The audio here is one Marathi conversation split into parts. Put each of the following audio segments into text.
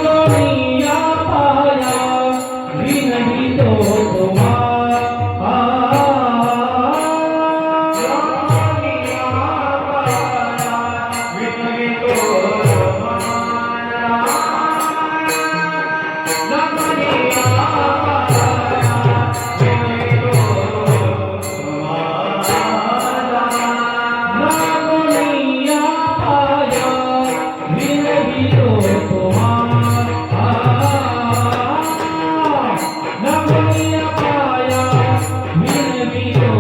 दुनिया पाया भी नहीं तो तुम्हारा दुनिया पाया भी नहीं तो तुम्हारा दुनिया पाया भी नहीं तो तुम्हारा दुनिया पाया भी नहीं तो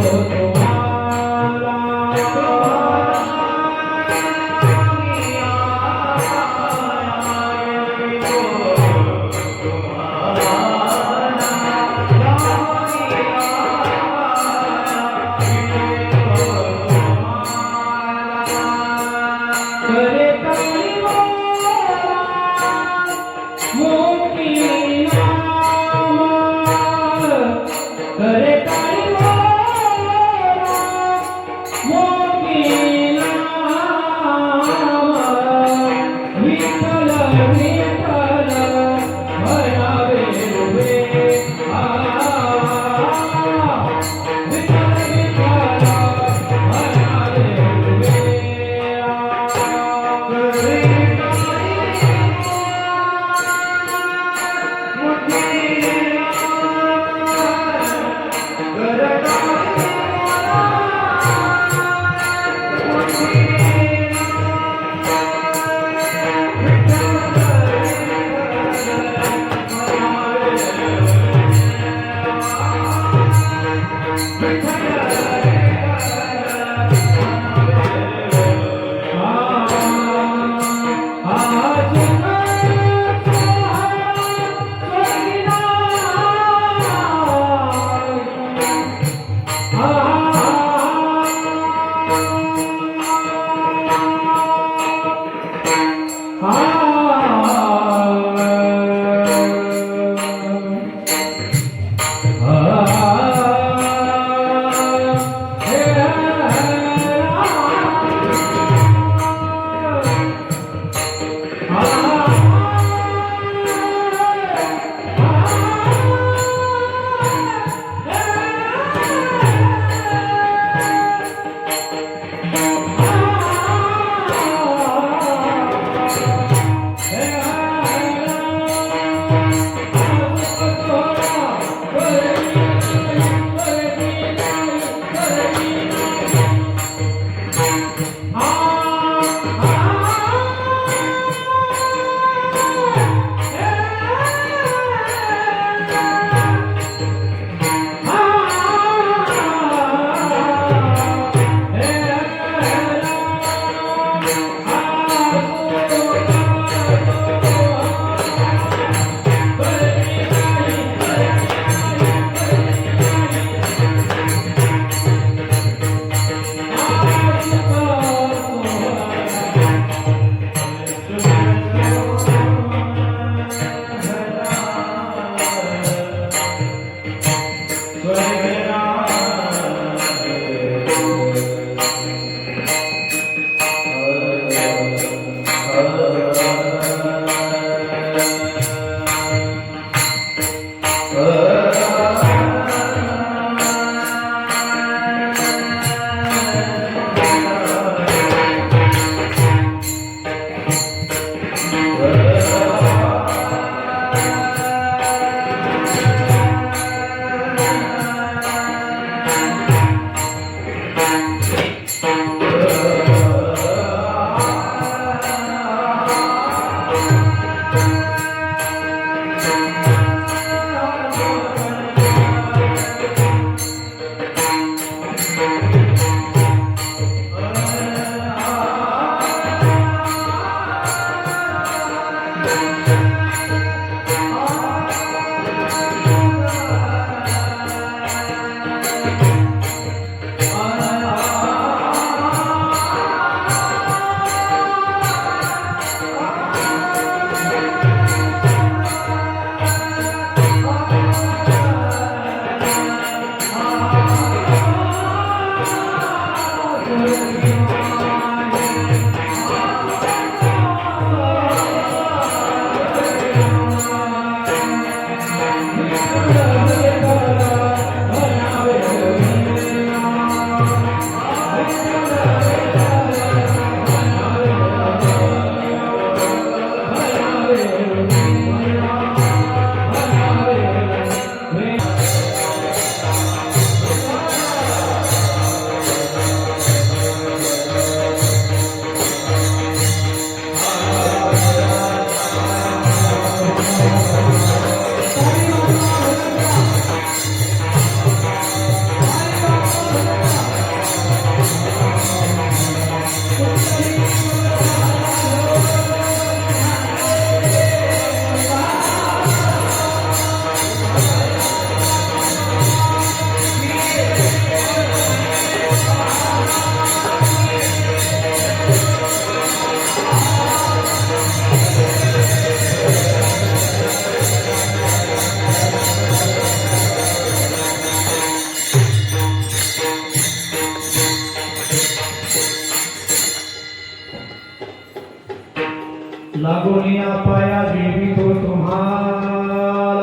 लागोनिया पाया देवी तो तुम्हारा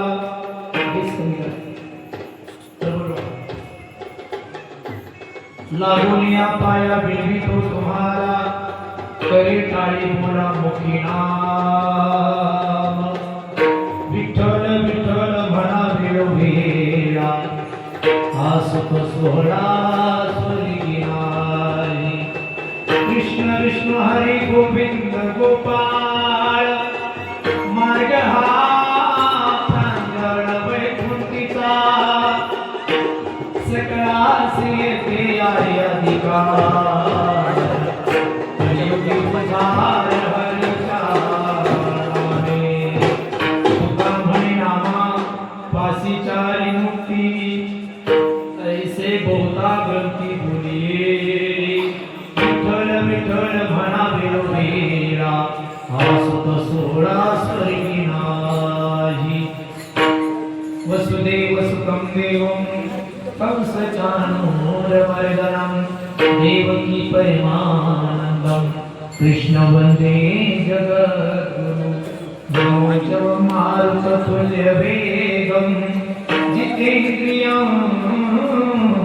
लागोनिया पाया देवी तो तुम्हारा करे टाळी मोला मुखी नाम विठ्ठल विठ्ठल म्हणा वेळोवेळा हा सुख सोहळा स्वर्गी नारी कृष्ण विष्णु हरी गोविंद गोपाळ मार्ग हा प्रांजळ वैकुंठीचा सकळासी येते आहे अधिकार कलियुगी पधार हरीच्या नामे तुका म्हणे नामा पासी चारी मुक्ती ऐसे बहुता ग्रंथी बोलिये विठ्ठल विठ्ठल म्हणा वेळोवेळा हा सुख सोहळा स्वर्गी नाही वसुदेव सुतं देवं कंसचाणूरमर्दनं देवकी परमानन्दं कृष्ण वन्दे जगद्गुरु जवं मारुततुल्यवेगं जितेन्द्रियं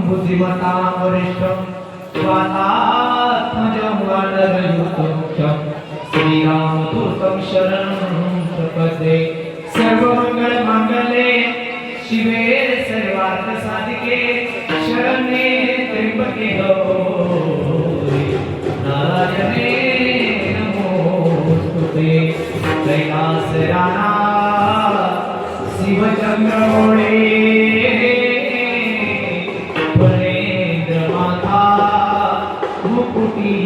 बुद्धिमतां वरिष्ठं स्वात्मजं वानरयुतं श्रीरामदूतं शरणं प्रपद्ये सर्वमङ्गलमाङ्गल्ये शिवे सर्वार्थ साधिके शरण्ये त्र्यंबके गौरी नारायणे नमोस्तुते कैलास राणा शिवचंद्रमौळे फणेंद्र माता मुकुटी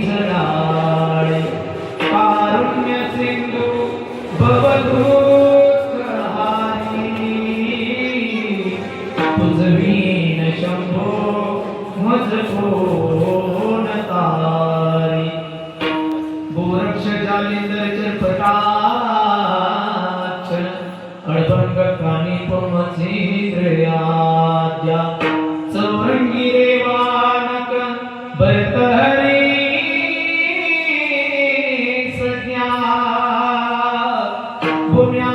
जडाळे कारुण्य सिंधू भवदूत तुझवीन शंभो मज कोण तारी गोरक्ष जालिंदर चरपटाक्षण अडभंग कानी पमचींद्रयाद्या चौरंगी रेवानक भरतहरी सज्ञा भूम्या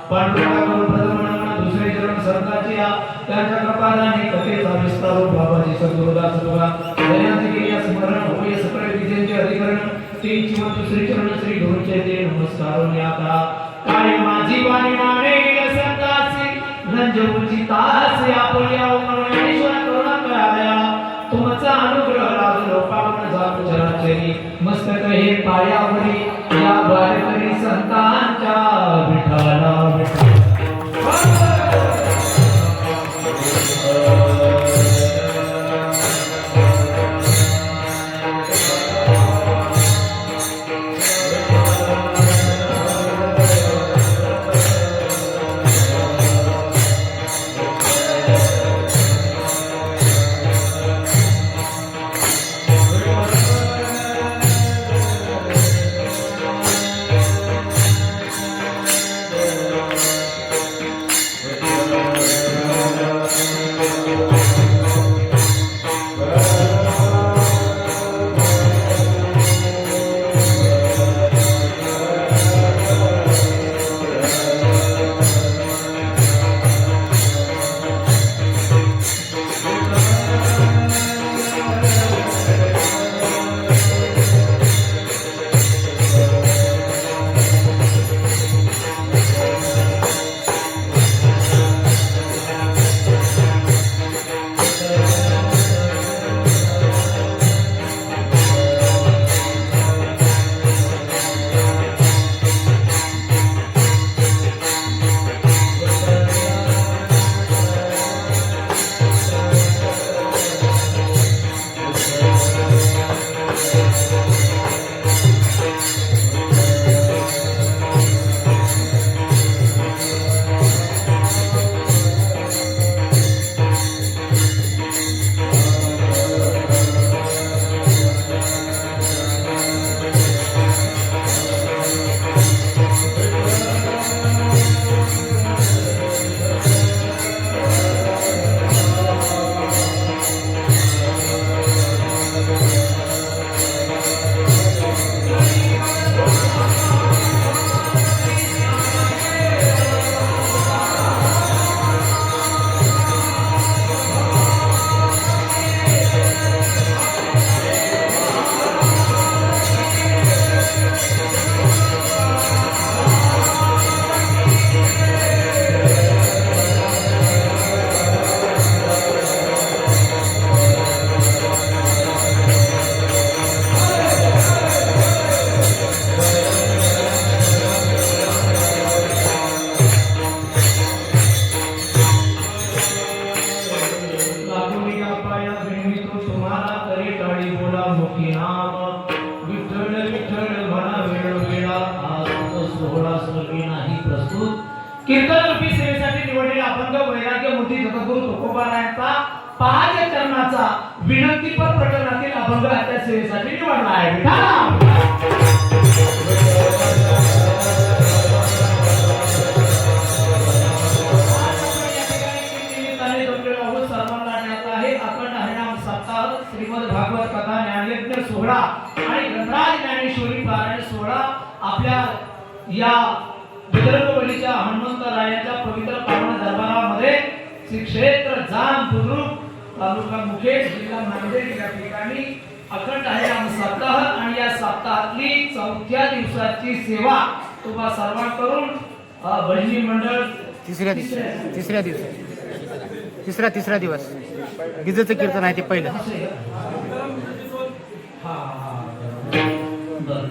पांडुरंगावर प्रथम दुसरे चरण संतांची त्यांच्या कपालाने कथेचा विस्तार बाबाजी सद्गुरुदास बघा दयाचे केल्या स्मरण होय सकळ विद्यांचे अधिकरण तेची व दुसरे चरण श्री गुरुचे ते नमस्कार आता काय माझी वाणी माने संतांची रंजवची तास आपल्या उमरणेश्वर करुणा कराया तुमचा अनुग्रह लागलो पावन जात चराचरी मस्तक हे पायावरी या वारकरी संतांच्या विठाला विठ्ठल हाताने टाळी बोला मुखी नाम विठ्ठल विठ्ठल म्हणा वेळोवेळा आज सोहळा स्वर्गी नाही प्रस्तुत कीर्तन रूपी सेवेसाठी निवडलेला अभंग वैराग्य मूर्ती जगद्गुरु तुकोबारायांचा 5 चरणाचा विनंतीपर प्रकरणातील अभंग त्या सेवेसाठी निवडला आहे श्रीमद भागवत कथा ज्ञानयज्ञ सोहळा आणि ग्रंथराज ज्ञानेश्वरी पारायण सोहळा आपल्या या बजरंगबलीच्या हनुमंतरायाच्या पवित्र पावन दरबारामध्ये श्री क्षेत्र जाम बुद्रुक तालुका मुखेड जिल्हा नांदेड या ठिकाणी अखंड हरिनाम सप्ताह आणि या सप्ताहातली 4थ्या दिवसाची सेवा तुम्हा सर्वांकडून भजनी मंडळ तिसरा दिवस गिजेचं कीर्तन आहे ते पहिलं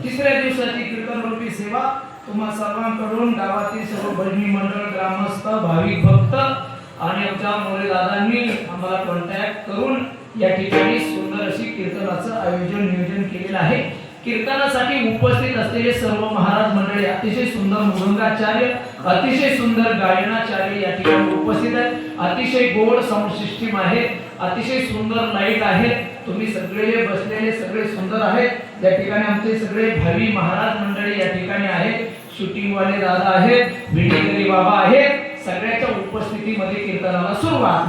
तिसऱ्या दिवसाची कीर्तन रूपी सेवा तुम्हा सर्वांकडून गावातील सर्व भजनी मंडळ ग्रामस्थ भाविक भक्त आणि आमच्या मोरे दादांनी आम्हाला कॉन्टॅक्ट करून या ठिकाणी सुंदर अशी कीर्तनाचं आयोजन नियोजन केलेलं आहे कीर्तनासाठी उपस्थित असलेले सर्व महाराज मंडळी अतिशय सुंदर मृदंगाचार्य अतिशय सुंदर गायनाचार्य या ठिकाणी उपस्थित आहेत अतिशय गोड साऊंड सिस्टीम आहे अतिशय सुंदर लाईट आहे तुम्ही सगळे बसलेले सगळे सुंदर आहेत या ठिकाणी आमचे सगळे भावी महाराज मंडळी या ठिकाणी आहेत शूटिंग वाले दादा आहेत विडेकरी बाबा आहेत सगळ्याच्या उपस्थितीमध्ये कीर्तनाला सुरुवात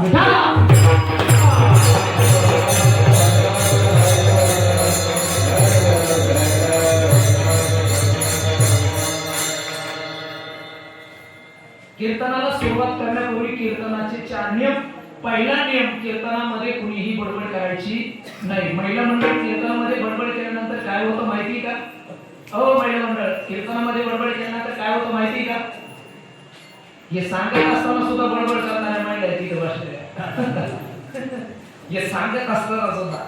कीर्तनाला सुरुवात करण्यापूर्वी कीर्तनाचे 4 नियम पहिला नियम कीर्तनामध्ये कुणीही बडबड करायची नाही महिला मंडळ कीर्तनामध्ये बडबड केल्यानंतर काय होतं माहिती का महिला मंडळ कीर्तनामध्ये बडबड केल्यानंतर काय होतं माहिती का हे सांगत असताना सुद्धा बडबड करणाऱ्या महिला आहेत तिथे बसलेल्या हे सांगत असताना सुद्धा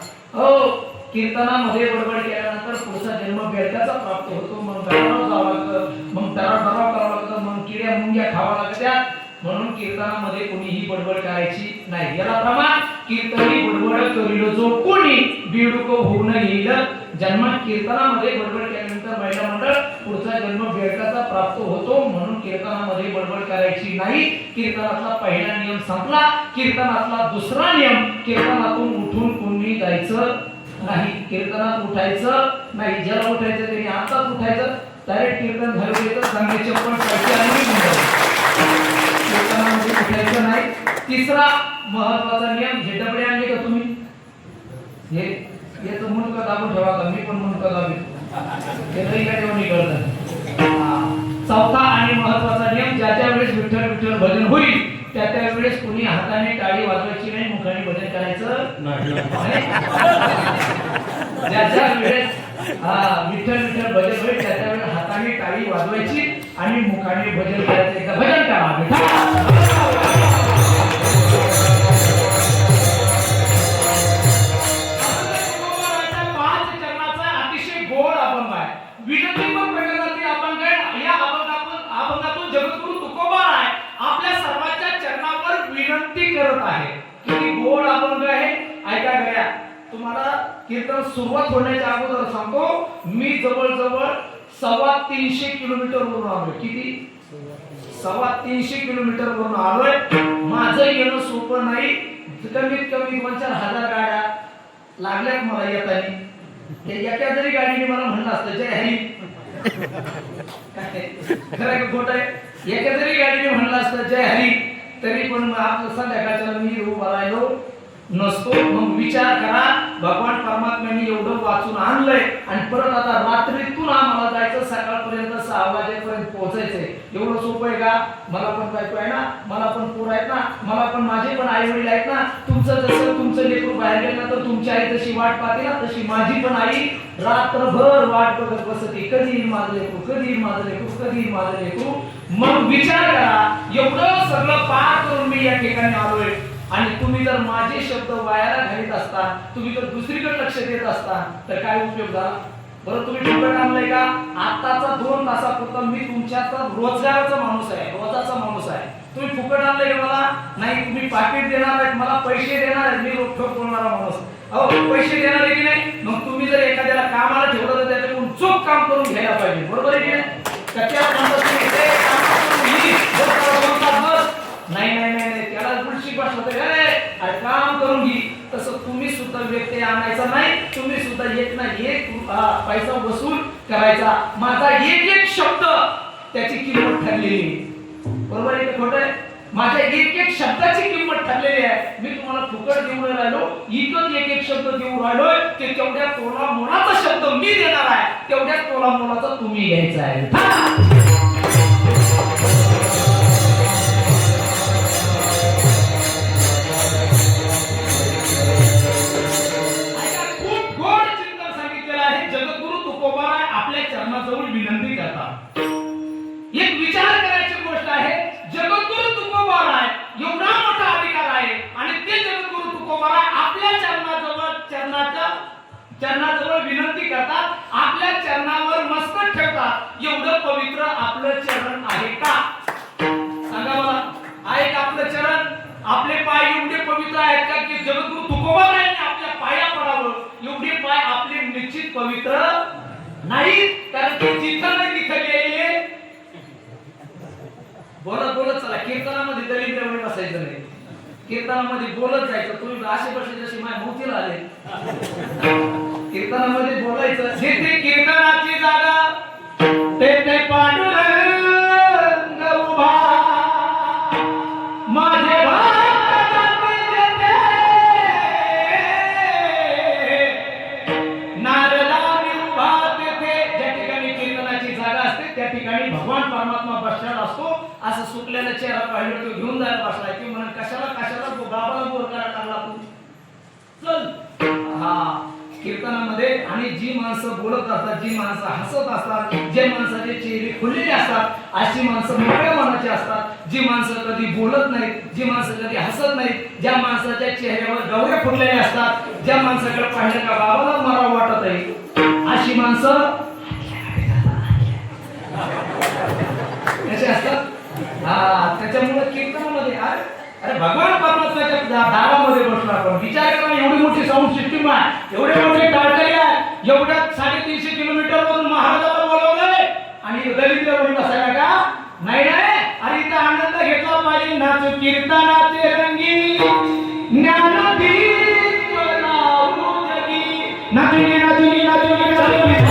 कीर्तनामध्ये बडबड केल्यानंतर पुढचा जन्म बेडकाचा प्राप्त होतो मग दराव जावं लागतं मग दराव करावं लागतं मग किड्या मुंग्या खावा लागत्या म्हणून कीर्तनामध्ये कोणीही बडबड करायची नाही याला प्रमाण कीर्तनी बडबड करील जो कोणी बिडूक होऊन येईल जन्मात कीर्तनामध्ये बडबड केल्यानंतर महिला मंडळ पुढचा जन्म बेडकाचा प्राप्त होतो म्हणून कीर्तनामध्ये बडबड करायची नाही कीर्तनातला पहिला नियम संपला कीर्तनातला दुसरा नियम कीर्तनातून उठून कोणी जायचं नाही कीर्तनात उठायचं नाही ज्याला उठायचं त्यांनी आताच उठायचं डायरेक्ट कीर्तन झालं तर चांगले चप्पल पाहिजे आणि कीर्तनामध्ये उठायचं नाही तिसरा महत्वाचा नियम हे डबडे आणले का तुम्ही हे याचं मुंडकं दाबून ठेवा का मी पण मुंडकं दाबतो हे नाही का तेव्हा निघळतं चौथा आणि महत्वाचा नियम ज्या त्या वेळेस विठ्ठल विठ्ठल भजन होईल त्या त्या वेळेस कोणी हाताने टाळी वाजवायची नाही मुखाने भजन करायचं नाही ज्या त्या वेळेस विठ्ठल विठ्ठल भजन होईल त्या त्या वेळेस हाताने टाळी वाजवायची आणि मुखाने भजन करायचं एकदा भजन करा विनंतीपर प्रकरणातील अभंग या अभंगातून जगद्गुरु तुकोबाराय आपल्या सर्वांच्या चरणावर विनंती करत आहे किती गोड अभंग आहे ऐका गया तुम्हाला कीर्तन सुरुवात होण्याच्या अगोदर सांगतो मी जवळजवळ 350 किलोमीटर वरून आलोय किती 350 किलोमीटर वरून आलोय माझं येणं सोपं नाही कमीत कमी 2-4 हजार गाड्या लागल्यात मला येताना एका जरी गाडीने मला म्हणलं असतं जय हरी खरं खोट आहे एका जरी गाडीने म्हणलं असतं जय हरी तरी पण आपलं संध्याकाळच्या मी उभा राहिलो नसतो मग विचार करा भगवान परमात्म्याने एवढं वाचून आणलंय आणि परत आता रात्रीतून आम्हाला जायचं सकाळपर्यंत 6 वाजेपर्यंत पोहोचायचंय एवढं सोपं आहे का मला पण बायको आहे ना मला पण पोर आहेत ना मला पण माझे पण आई वडील आहेत ना तुमचं जसं तुमचं लेकरू बाहेर गेलं ना तर तुमची आई तशी वाट पाहते ना तशी माझी पण आई रात्रभर वाट बघत बसते कधी येईल माझं लेकरू कधी येईल माझं लेकरू कधी येईल माझं लेकरू मग विचार करा एवढं सगळं पार करून मी या ठिकाणी आलोय आणि तुम्ही जर माझे शब्द वायाला घालीत असता तुम्ही जर दुसरीकडे लक्ष देत असता तर काय उपयोग झाला बरं तुम्ही फुकट आणलंय का आताचा 2 तासापुरता मी तुमच्याचा रोजगाराचा माणूस आहे रोजाचा माणूस आहे तुम्ही फुकट आणलंय का मला नाही तुम्ही पाकिट देणार आहेत मला पैसे देणार आहेत मी रोखोक बोलणारा माणूस अहो पैसे देणार आहे की नाही? मग तुम्ही जर एखाद्याला कामाला ठेवलं तर त्याच्याकडून चोख काम करून घ्यायला पाहिजे, बरोबर आहे की नाही? त्याला म्हणतात तुम्ही हे काम करून घे, बोलतात बस. नाही नाही नाही नाही, त्याला बुलशी बसलं तर अरे काम करून घे. तसं तुम्ही सुद्धा व्यक्ती आणायचा नाही, तुम्ही सुद्धा एक ना एक पैसा वसूल करायचा. माझा एक एक शब्द त्याची किंमत ठरलेली, बरोबर आहे का खोटं आहे? माझ्या एक एक शब्दाची किंमत ठरलेली आहे. मी तुम्हाला फुकट देऊन राहिलो, इकत एक एक शब्द देऊन राहिलोय, ते तेवढ्या तोला मोलाचा शब्द मी देणार आहे, तेवढ्या तोला मोलाचा तुम्ही घ्यायचा आहे. आपल्या चरणाजवळ विनंती करतात. एक विचार करायची गोष्ट आहे, जगद्गुरु तुकोबाराय एवढा मोठा अधिकार आहे आणि ते जगद्गुरु तुकोबाराय आपल्या चरणाजवळ विनंती करतात, आपल्या चरणावर मस्तक ठेवतात. एवढं पवित्र आपलं चरण आहे का? सांगा मला, आहे का आपलं चरण? आपले पाय एवढे पवित्र आहेत का की जगद्गुरु तुकोबारायांनी आपल्या पाया पडावं? एवढे पाय आपले निश्चित पवित्र नाही, कारण की जिथं नाही तिथं गेलेले. बोलत बोलत चला, कीर्तनामध्ये दलित एवढे बसायचं नाही, कीर्तनामध्ये बोलत जायचं. तुम्ही असे बसले जसे माझ्या मोतीला आले. कीर्तनामध्ये बोलायचं. जिथे कीर्तनाची जागा तेथे पांडुरंग उभा, माझे त्या ठिकाणी भगवान परमात्मा बसलेला असतो. असं सुकलेला चेहरा पाहिलं तो घेऊन जायला बसलाय की म्हणून कशाला तो बाबाला बोर करायला लागला तू चल. हा कीर्तनामध्ये आणि जी माणसं बोलत असतात, जी माणसं हसत असतात, जे माणसाचे चेहरे खुललेले असतात, अशी माणसं मोकळ्या मनाची असतात. जी माणसं कधी बोलत नाहीत, जी माणसं कधी हसत नाहीत, ज्या माणसाच्या चेहऱ्यावर गवऱ्या फुटलेल्या असतात, ज्या माणसाकडे पाहिलं का बाबाला मराव वाटत आहे, अशी माणसं कसे असतात. त्याच्यामुळे कीर्तनामध्ये अरे भगवान परमात्म्याच्या दारामध्ये बसलो आपण. विचार करा, एवढी मोठी साऊंड सिस्टीम आहे, एवढे मोठे टाळकरी आहे, एवढ्या 350 किलोमीटर वरून महाराजाला बोलवलंय आणि दलितवरून बसायला का? नाही नाही, अरे इथं आनंद घेतला पाहिजे. नाचू कीर्तनाचे रंगी ज्ञानदीप लावू जगी, नाचुनी नाचुनी नाचुनी नाचुनी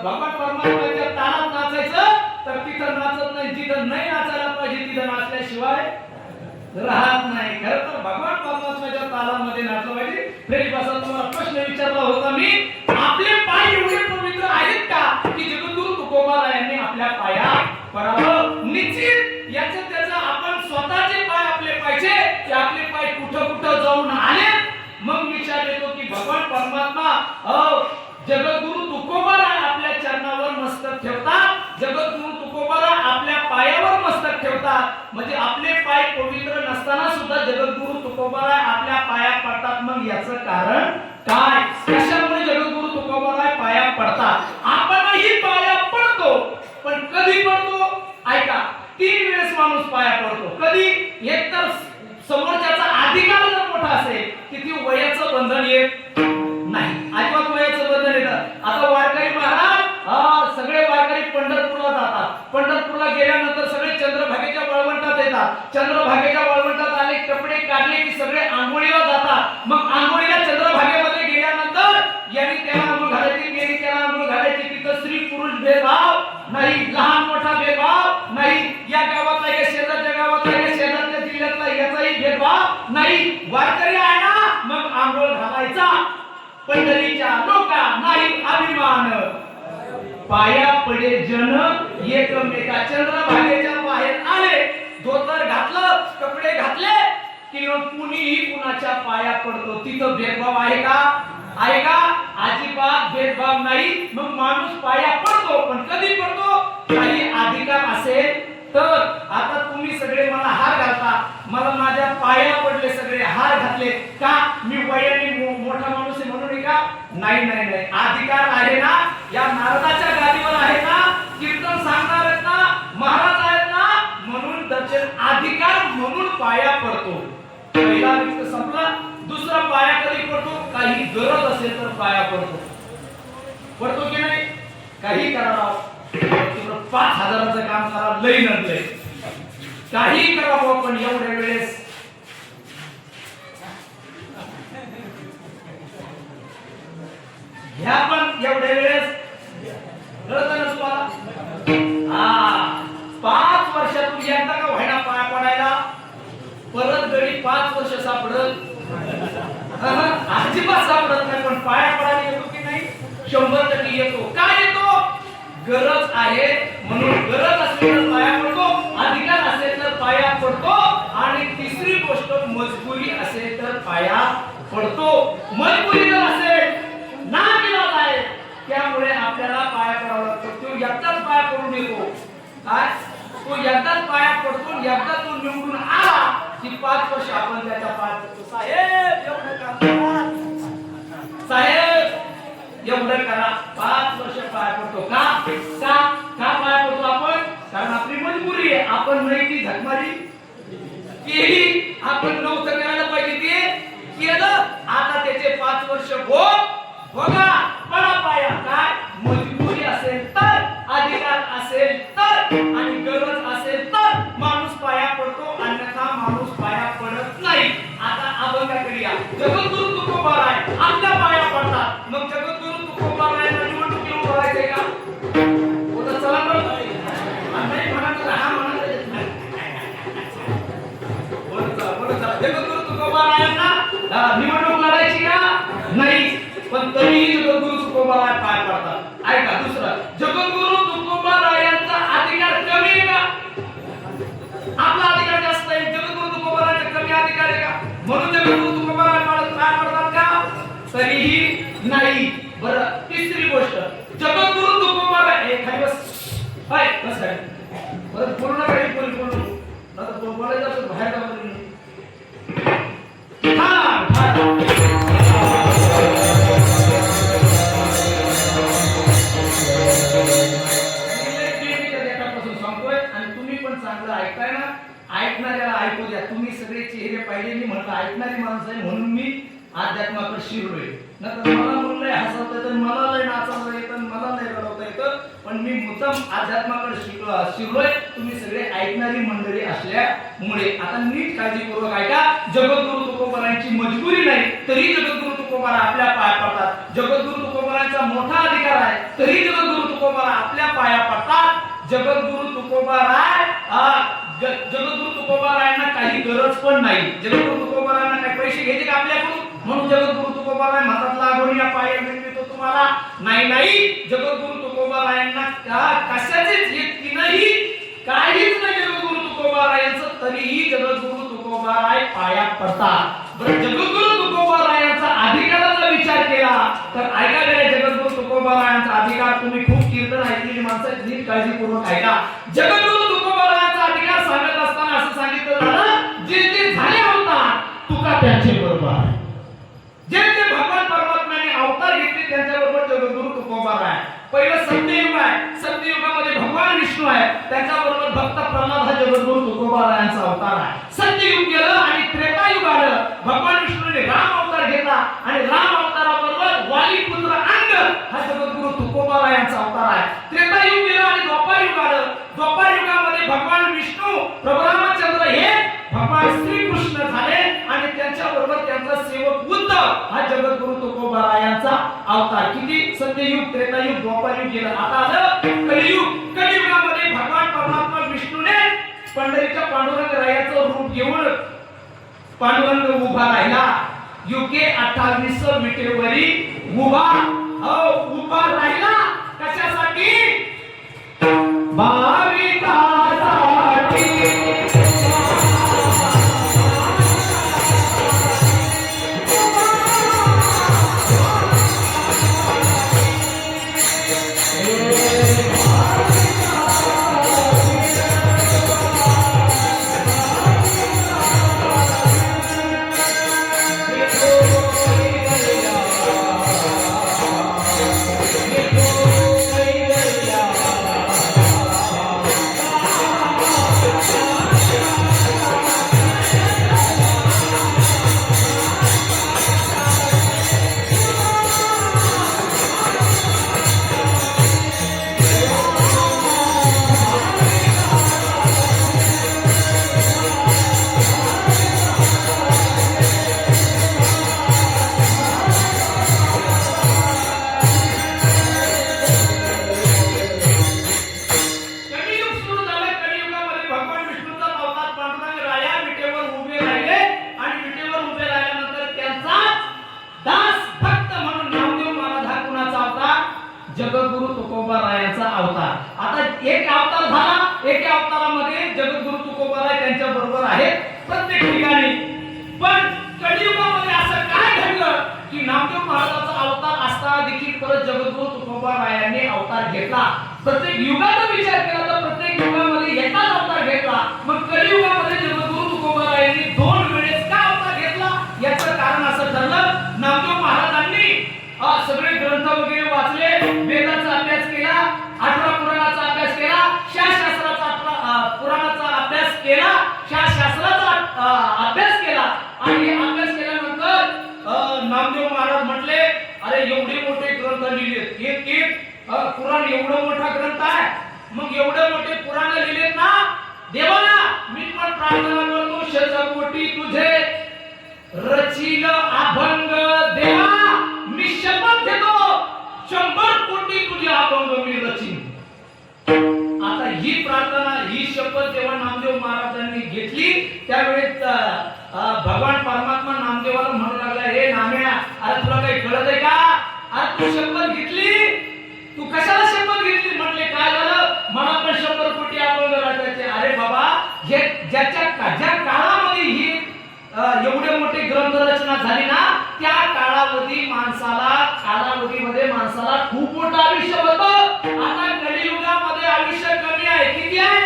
भगवान परमात्म्याच्या तालात नाचायचं तर तिथं नाचत नाही, जिथं नाही नाचायला पाहिजे तिथं नाचल्याशिवाय राहत नाही. खरं तर भगवान परमात्म्याच्या तालामध्ये नाचलं पाहिजे. फ्रेश भाषा तुम्हाला प्रश्न विचारला होता मी, आपले पाय एवढे पवित्र आहेत का की जगद्गुरु तुकोबारायांनी आपल्या पाया पडावं? निश्चित याचं त्याचं आपण स्वतःचे पाय आपले पाहिजे की आपले पाय कुठं कुठं जाऊन आले. मग विचार येतो की भगवान परमात्मा जगद्गुरु तुकोबाराय आपल्या चरणावर मस्तक ठेवतात, जगद्गुरु तुकोबाराय आपल्या पायावर मस्तक ठेवतात. म्हणजे आपले पाय पवित्र नसताना सुद्धा जगद्गुरु तुकोबाराय आपल्या पाया पडतात. मग याचं कारण काय? कशामुळे जगद्गुरु तुकोबाराय पाया पडतात? आपणही पाया पडतो, पण कधी पडतो? ऐका, 3 वेळेस माणूस पाया पडतो. कधी? एक तर समोरच्याचा अधिकार जर मोठा असेल की ती वयाचं बंधन येत नाही, अजिबात वयाचं बंधन येतं. आता वारकरी महाराज सगळे वारकरी पंढरपूरला जातात. पंढरपूरला गेल्यानंतर सगळे चंद्रभागेच्या वाळवंटात येतात. चंद्रभागेच्या वाळवंटात आले, कपडे काढले की सगळे आंघोळीला जातात. मग आंघोळीला चंद्रभागेमध्ये गेल्यानंतर यांनी त्याला आंघोळ घालायची, यांनी त्याला आंघोळ घालायची. तिथं स्त्री पुरुष भेदभाव नाही, लहान मोठा भेदभाव नाही, या गावातला या शेजारच्या गावातला या शेजारच्या जिल्ह्यातला याचाही भेदभाव नाही. वारकरी आहे ना, मग आंघोळ घालायचा. पंढरीच्या लोका नाही अभिमान, पाया पडे जन एकमेका. चंद्रभागेच्या बाहेर आले, धोतर घातलं, कपडे घातले की कुणीही कुणाच्या पाया पडतो, तिथं भेदभाव आहे का? आहे का? अजिबात भेदभाव नाही. मग माणूस पाया पडतो, पण कधी पडतो? काही अधिकार असेल तर. आता तुम्ही सगळे मला हार घालता, मला माझ्या पाया पडले, सगळे हार घातले का? मी वयाने मोठा माणूस आहे म्हणून का? नाही नाही नाही, अधिकार आहे ना. या नारदाच्या गादीवर आहे ना, कीर्तन सांगणार आहेत ना, महाराज आहेत ना, म्हणून त्याचे अधिकार म्हणून पाया पडतो. पहिला विषय संपला. दुसरा पाया कधी पडतो? काही गरज असेल तर पाया पडतो. पडतो की नाही? काही करावं, 5,000चं काम करा, लई नडलंय, काही करावं, पण एवढ्या वेळेस ह्या पण एवढ्या वेळेस कळतं ना तुम्हाला? 5 वर्षातून एकदा का व्हायना पाया पडायला, परत गडी 5 वर्ष सापडत अजिबात सापडत नाही, पण पाया पडायला येतो की नाही? 100% येतो. काय येतो? गरज आहे म्हणून. गरज असेल तर पाया पडतो, अधिकार असेल तर पाया पडतो, आणि तिसरी गोष्ट मजबुरी असेल तर पाया पडतो. मजबुरी जर असेल ना केला आहे, त्यामुळे आपल्याला पाया पडावा लागतो. तो एकदाच पाया पडून येतो. काय? तो एकदाच पाया पडतो, एकदा तो निवडून आला की 5 वर्ष आपण त्याच्या पाया पडतो. साहेब एवढं काम करा, साहेब एवढं करा, 5 वर्ष पाया पडतो. का? का का पाया पडतो आपण? कारण आपली मजबुरी आहे. आपण नाही ती झकमारी केली, आपण नव्हतं करायला पाहिजे ते केलं. आता त्याचे 5 वर्ष बघा, पडा पाया. काय? मजबुरी असेल तर, अधिकार असेल तर, आणि गरज असेल तर माणूस पाया पडतो, अन्यथा माणूस पाया पडत नाही. आता अभंगाकडे या. जगद्गुरु तुकोबाराय आपल्या पाया पडतात. मग जगद्गुरु तुकोबारायांना निवडणुकीत उभं राहायचंय का? बोला चला बरं. नाही म्हणाल हा म्हणाल जगद्गुरु तुकोबारायांना निवडणूक लढायची का? नाही, पण तरीही जगद्गुरु तुकोबाराय पाय पडतात. ऐका दुसरं, जगद्गुरु तुकोबारायांचा अधिकार कमी आहे का? आपला अधिकार जास्त आहे. जगद्गुरु तुकोबारायांचा कमी अधिकार आहे का? म्हणून जगद्गुरु तुकोबाराय पाय पडतात का? तरीही नाही. बरं, तिसरी गोष्ट, जगद्गुरु तुकोबाराय हे खाली बस. हाय बस काय? बरं पूर्ण काही बोलू आता बोलायचं असं बाहेर जाऊ. ऐकताय ना? ऐकणाऱ्याला ऐकू द्या. तुम्ही सगळे चेहरे पाहिले. मी म्हटलं ऐकणारी माणसं आहे म्हणून मी अध्यात्माकडे शिरलोय. नंतर मला म्हणलंय हसवता येतं, मला लय नाचवता येतं, मला लय रडवता येतं, पण मी मुद्दाम अध्यात्माकडे शिरलोय. तुम्ही सगळे ऐकणारी मंडळी असल्यामुळे आता नीट काळजीपूर्वक ऐका. जगद्गुरु तुकोबारायांची मजबुरी नाही, तरी जगद्गुरु तुकोबारा आपल्या पाया पडतात. जगद्गुरु तुकोबारायांचा मोठा अधिकार आहे, तरी जगद्गुरु तुकोबारा आपल्या पाया पडतात. जगद्गुरु तुकोबाराय जगद्गुरु तुकोबारायांना काही गरज पण नाही. जगद्गुरु तुकोबारायांना काही पैसे घ्यायचे का आपल्याकडून? म्हणून जगद्गुरु तुकोबाराय म्हणतात लागून या पाया मिळतो तुम्हाला. नाही नाही, जगद्गुरु तुकोबारायांना कशाचीच येत नाही, काहीच नाही जगद्गुरु तुकोबारायांचं, तरीही जगद्गुरु तुकोबाराय पाया पडतात. बरं, जगद्गुरु तुकोबारायांचा अधिकाराचा विचार केला तर ऐका गेले. जगद्गुरु तुकोबारायांचा अधिकार तुम्ही खूप कीर्तन ऐकलेली माणसं, नीट काळजीपूर्वक ऐका. जगद्गुरु तुकोबारायांचा अधिकार सांगत असताना असं सांगितलं झालं, जे जे झाले होता तुका त्यांचे बरोबर, जे जे भगवान परमात्म्याने अवतार घेतले त्यांच्या बरोबर जगद्गुरु तुकोबाराय. पहिलं सत्ययुग आहे, सत्ययुगामध्ये भगवान विष्णू आहे, त्यांच्या बरोबर भक्त प्रल्हाद हा जगद्गुरु तुकोबारायांचा अवतार आहे. सत्ययुग गेलं आणि त्रेतायुग आलं. भगवान विष्णूने राम अवतार घेतला आणि राम अवताराबरोबर वाली पुत्र अंग हा जगद्गुरु तुकोबारायांचा अवतार आहे. त्रेतायुग गेलं आणि द्वापार युग आलं. द्वापार युगामध्ये भगवान विष्णू प्रभू रामचंद्र हे भगवान श्रीकृष्ण झाले आणि त्यांच्या बरोबर त्यांचा सेवक उद्धव हा जगद्गुरु तुकोबारायांचा अवतार. किती? सत्ययुग, त्रेतायुग, द्वापारयुग गेलं. आता आलं कलियुग. कलियुगामध्ये भगवान परमात्मा विष्णूने पंढरीच्या पांडुरंग रायाचं रूप घेऊन पांडुरंग उभा राहिला. युके 28 विटेवरी उभा राहिला. कशासाठी? भाविकासाठी. जगद्गुरु तुकोबारायांचा अवतार. आता एक अवतार झाला, एक अवतारामध्ये जगद्गुरु तुकोबाराय त्यांच्या बरोबर आहेत प्रत्येक ठिकाणी. पण कलियुगामध्ये असं काय घडलं की नामदेव महाराजांचा अवतार असताना देखील परत जगद्गुरु तुकोबारायांनी अवतार घेतला. प्रत्येक युगाचा विचार केला तर प्रत्येक युगामध्ये एकाच अवतार घेतला. मग कलियुगामध्ये जगद्गुरु तुकोबारायांनी 2 वेळेस का अवतार घेतला याचं कारण असं ठरलं. नामदेव महाराजांनी सगळे ग्रंथ वगैरे वाचले, वेदाचा अभ्यास केला, 18 पुराणाचा अभ्यास केला, पुराणाचा अभ्यास केला, शास्त्राचा अभ्यास केला. आणि अभ्यास केल्यानंतर नामदेव महाराज म्हटले, अरे एवढे मोठे ग्रंथ लिहिलेत, एक पुराण एवढं मोठा ग्रंथ आहे, मग एवढे मोठे पुराण लिहिलेत ना देवा, मी पण प्रार्थना करतो शतकोटी तुझे रचिल अभंग देवा, मी शपथ घेतो 100 कोटी तुझे अभंग मी रचीन. आता ही प्रार्थना, ही शपथ जेव्हा नामदेव महाराजांनी घेतली त्यावेळेस भगवान परमात्मा नामदेवाला म्हणू लागला, हे नाम्या, अरे तुला काही कळत आहे का? अरे तू शपथ घेतली, तू कशाला शपथ घेतली? म्हटले काय झालं, मला पण 100 कोटी अभंग रचायचे. अरे बाबा, ज्या काळामध्ये ही एवढे मोठे ग्रंथ रचना झाली ना, त्या कालावधीमध्ये माणसाला खूप मोठं आयुष्य होतं. आता कलियुगामध्ये आयुष्य कमी आहे. किती आहे?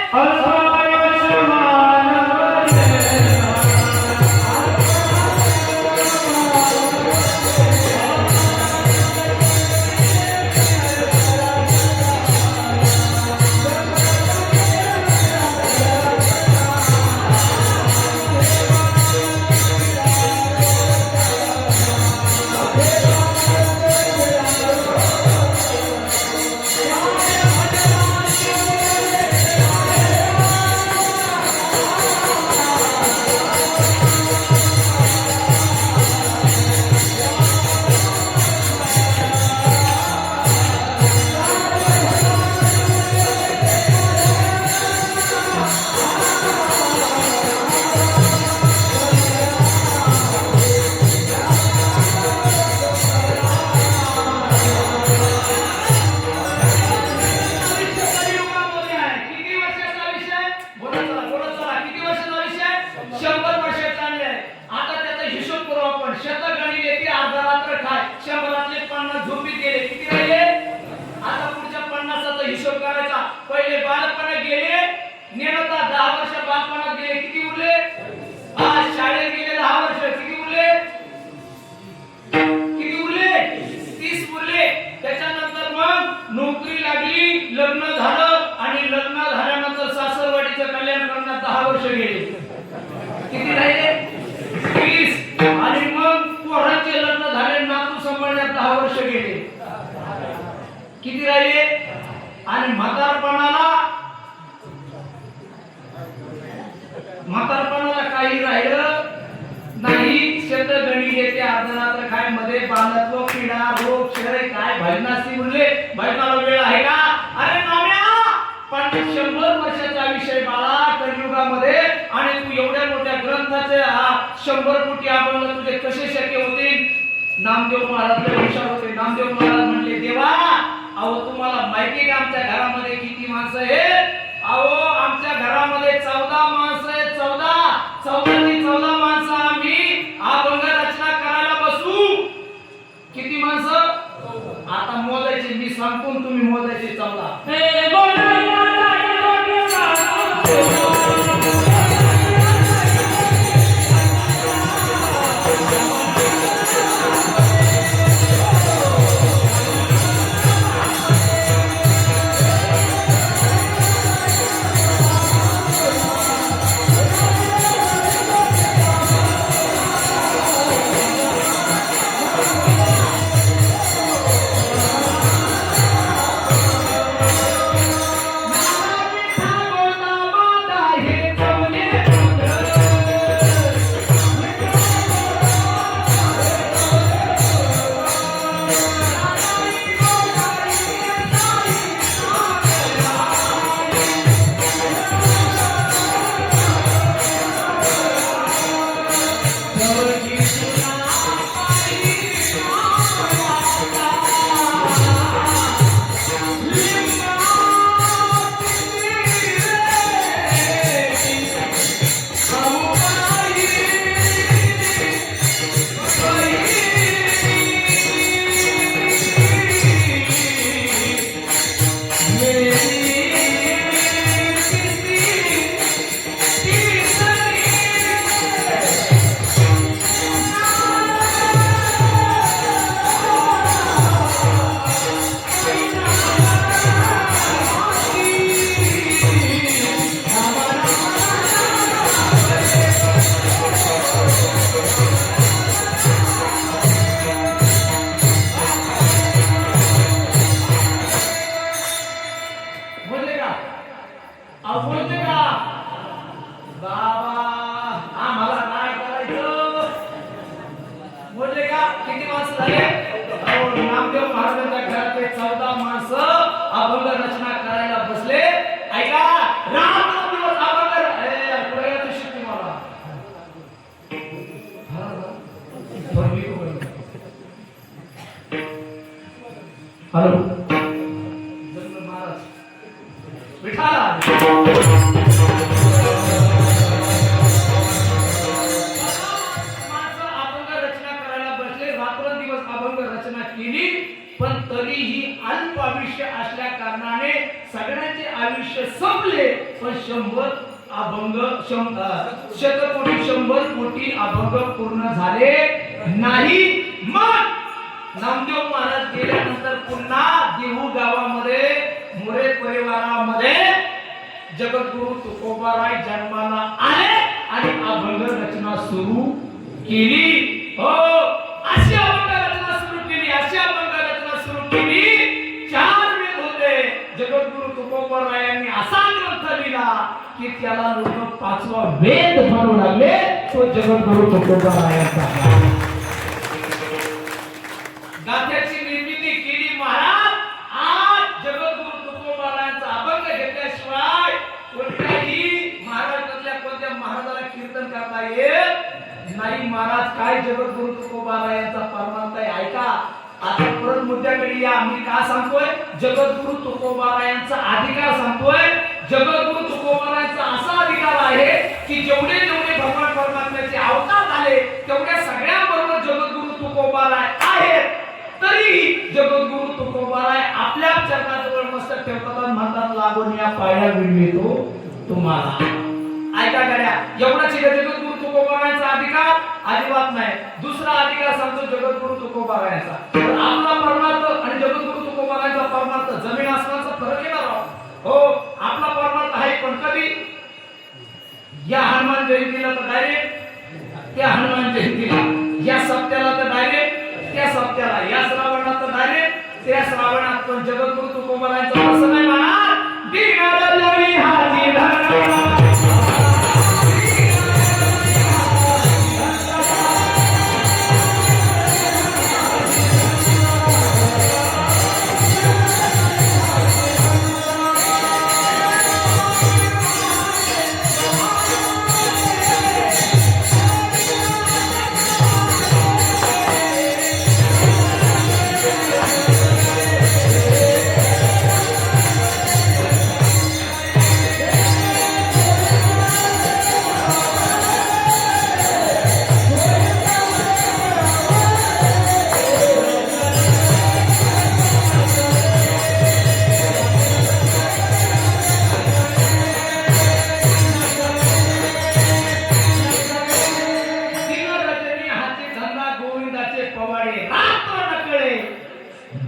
पहिले बालपणात गेले, नेमता 10 वर्ष बालपणात गेले, किती उरले? शाळेत गेले 10 वर्ष, किती उरले? 30 उरले. त्याच्यानंतर मग नोकरी लागली, लग्न झालं, आणि लग्न झाल्यानंतर सासरवाडीचं कल्याण करण्यात 10 वर्ष गेले. किती राहिले? 30. आणि मग पोरांचे लग्न झाले, नातू सांभाळण्यात 10 वर्ष गेले. किती राहिले? आणि म्हातारपणाला काही राहिलं नाही. शतगणी येते अर्धरात्र काय मध्ये बांधत्व पिढा रोग क्षय काय भजनासी उरले. भजनाला वेळ आहे का? अरे नाम्या, पण 100 वर्षाचा विषय बाळा कलियुगामध्ये, आणि तू एवढ्या मोठ्या ग्रंथाचे 100 कोटी अभंग तुझे कसे शक्य होतील? नामदेव महाराज हुशार होते. नामदेव महाराज म्हणले, देवा, अहो तुम्हाला माहिती का आमच्या घरामध्ये किती माणसं आहेत? अहो आमच्या घरामध्ये 14 माणसं आहेत. 14 माणसं आम्ही अभंग रचना करायला बसू. किती माणसं? आता मोजायचे, मी सांगतो तुम्ही मोजायचे. 14. हॅलो जंगल महाराज विठाला अभंग रचना करायला बसले रात्रंदिवस अभंग रचना केली पण तरीही अल्प आयुष्य असल्या कारणाने सगळ्यांचे आयुष्य संपले पण 100 अभंग शतकोटी 100 कोटी अभंग पूर्ण झाले नाही मग नामदेव महाराज गेल्यानंतर पुन्हा देहू गावामध्ये मोरे परिवारामध्ये जगद्गुरु तुकोबाराय जन्माला आले आणि अभंग रचना सुरू केली हो अशी अभंग रचना सुरू केली अशी अभंग रचना सुरू केली 4 वेद होते जगद्गुरु तुकोबारायांनी असा ग्रंथ लिहिला की त्याला लोक 5वा वेद म्हणू लागले तो जगद्गुरु तुकोबारायांचा गाथ्याची निर्मिती केली महाराज आज जगद्गुरु तुकोबारायांचा अभंग घेतल्याशिवाय कोणत्याही महाराष्ट्रातल्या कोणत्या महाराजाला कीर्तन करता येत नाही महाराज काय जगद्गुरु तुकोबारायांचा परमार्थ आहे ऐका आता परत मुद्द्याकडे या मी का सांगतोय जगद्गुरु तुकोबारायांचा अधिकार सांगतोय जगद्गुरु तुकोबारायांचा असा अधिकार आहे की जेवढे जेवढे भगवान परमात्म्याचे अवतार झाले तेवढ्या सगळ्यांबरोबर जगद्गुरु तुकोबाराय आहेत तरी जगद्गुरु तुकोबाराय आपल्या चरणाजवळ मस्तक ठेवतात आणि म्हणतात लागून या पाया विळवितो तुम्हाला ऐका गड्या एवढाच जगद्गुरु तुकोबारायांचा अधिकार अजिबात नाही दुसरा अधिकार सांगतो जगद्गुरु तुकोबारायांचा आपला परमार्थ आणि जगद्गुरु तुकोबारायांचा परमार्थ जमीन आसमानाचा फरक आहे ना हो आपला परमार्थ आहे पण कधी या हनुमान जयंतीला तर डायरेक्ट त्या हनुमान जयंतीला या सप्त्याला तर डायरेक्ट त्या सप्त्याला या श्रावणात तर डायरेक्ट त्या श्रावणात पण जगद्गुरु तुकोबारायांचा असं नाही म्हणा दिगरजरी हाती धरा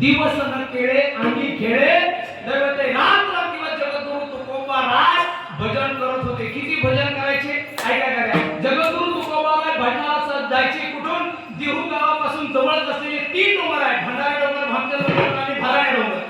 दिवस न केळे अंगी खेळे दैवते रात्र दिवस जगद्गुरु तुकोबाराय भजन करत होते किती भजन करायचे ऐका करा जगद्गुरु तुकोबाराय भजनाला जायचे कुठून देहू गावापासून जवळच असलेले 3 डोंगर आहेत भंडारा डोंगर भामचंद्र डोंगर आणि भराणे डोंगर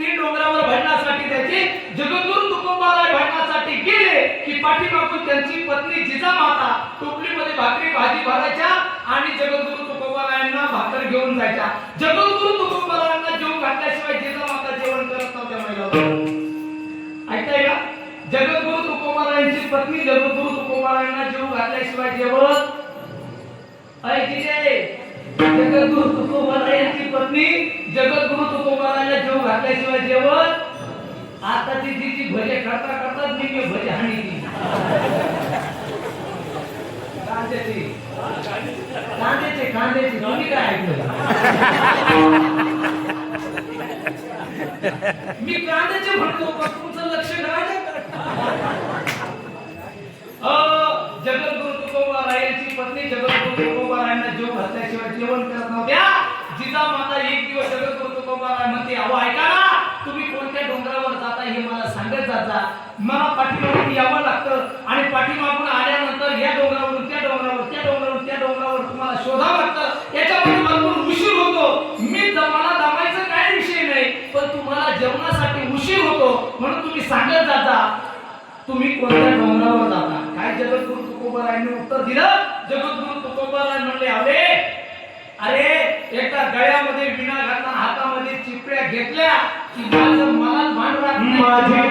3 डोंगरावर भजनासाठी जायचे जगद्गुरु तुकोबाराय भजनासाठी गेले की पाठीमागून त्यांची पत्नी जिजामाता टोपलीमध्ये भाकरी भाजी भरायच्या आणि जगद्गुरु तुकोबारायांना भाकर घेऊन जायच्या जगद्गुरु तुकोबारायांना जेवण घातल्याशिवाय जिजामाता जेवण करत नव्हत्या महिला ऐकताय का जगद्गुरु तुकोबारायांची पत्नी जगद्गुरु तुकोबारायांना जेवण घातल्याशिवाय जेवण ऐकिले जगद्गुरु तुकोबारायांची पत्नी जगद्गुरु तुकोबारायांना जेवण घातल्याशिवाय जेवण आता ती जी भजे करता करता निम्मे भजे हाणी ती कांद्याचे तुम्ही काय ऐकलं मी कांद्याचे म्हणतो पण तुमचं लक्ष नाही जगद्गुरु तुकोबारायांची पत्नी जगद्गुरु तुकोबारायांना जेव घातल्याशिवाय जेवण करत नव्हत्या जिजामाता एक दिवस जगद्गुरु तुकोबाराय म्हणते अहो ऐका ना तुम्ही कोणत्या डोंगरावर जाता हे मला सांगत जाता मला पाठीमागून यावं लागतं आणि पाठीमागून आल्यानंतर या डोंगरावरून त्या डोंगरावर त्या डोंगरावरून त्या डोंगरावर तुम्हाला शोधावं लागतं याच्यामध्ये भरपूर उशीर होतो मी मला दमायचं काय विषय नाही पण तुम्हाला जेवणासाठी उशीर होतो म्हणून तुम्ही सांगत जाता तुम्ही कोणत्या डोंगरावर जाता काय जगद्गुरु तुकोबारायांनी उत्तर दिलं जगद्गुरु तुकोबाराय म्हणले अरे एका गळ्यामध्ये विणा घातला हातामध्ये चिपळ्या घेतल्या की माझं मनात भान राहत नाही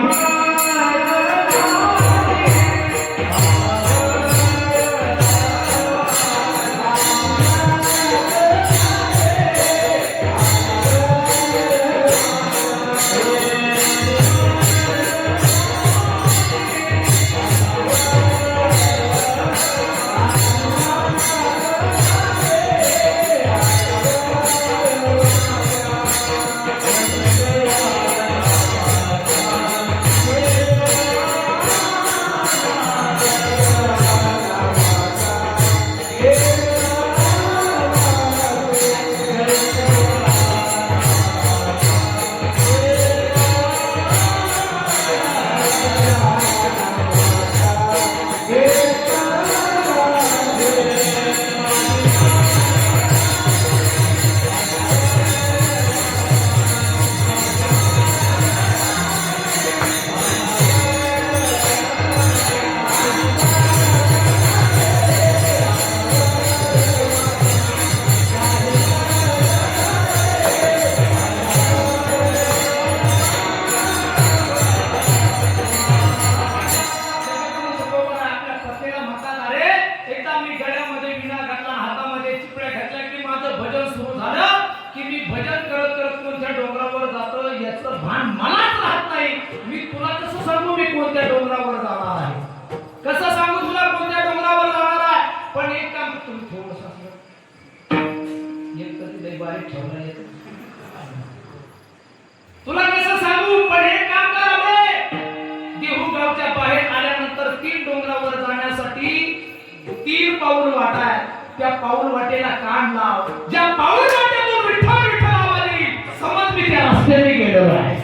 एक तर तिथे बारीक ठेवला येत. तुला कसं सांगू पण हे काम करावे. देहू गावच्या बाहेर आल्यानंतर 3 डोंगरावर जाण्यासाठी 3 पाऊल वाटा आहे. त्या पाऊल वाटेला कान लाव. ज्या पाऊल वाटेतून विठ्ठल विठ्ठल आवाज येईल समज मी त्या रस्त्याने गेलेलो आहे.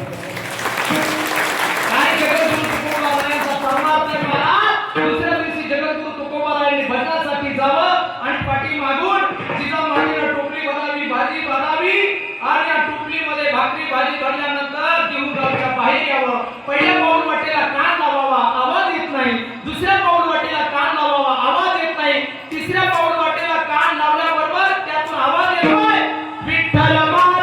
काय जगद्गुरु तुकोबारायांचा परमार्थ महाराज दुसऱ्या दिवशी जगद्गुरु तुकोबारायांनी भजनासाठी जावं आणि पाठी मागून जिजामातीला टोपली बनावी भाजी बनावी आणि या टोपलीमध्ये भाकरी भाजी भरल्यानंतर देहू गावच्या बाहेर यावं. पहिल्या पाऊल वाटेला कान लावावा आवाज येत नाही. दुसऱ्या पाऊल वाटेला कान लावावा आवाज येत नाही. तिसऱ्या पाऊल वाटेला कान लावल्याबरोबर त्यातून आवाज येतोय विठ्ठल माझा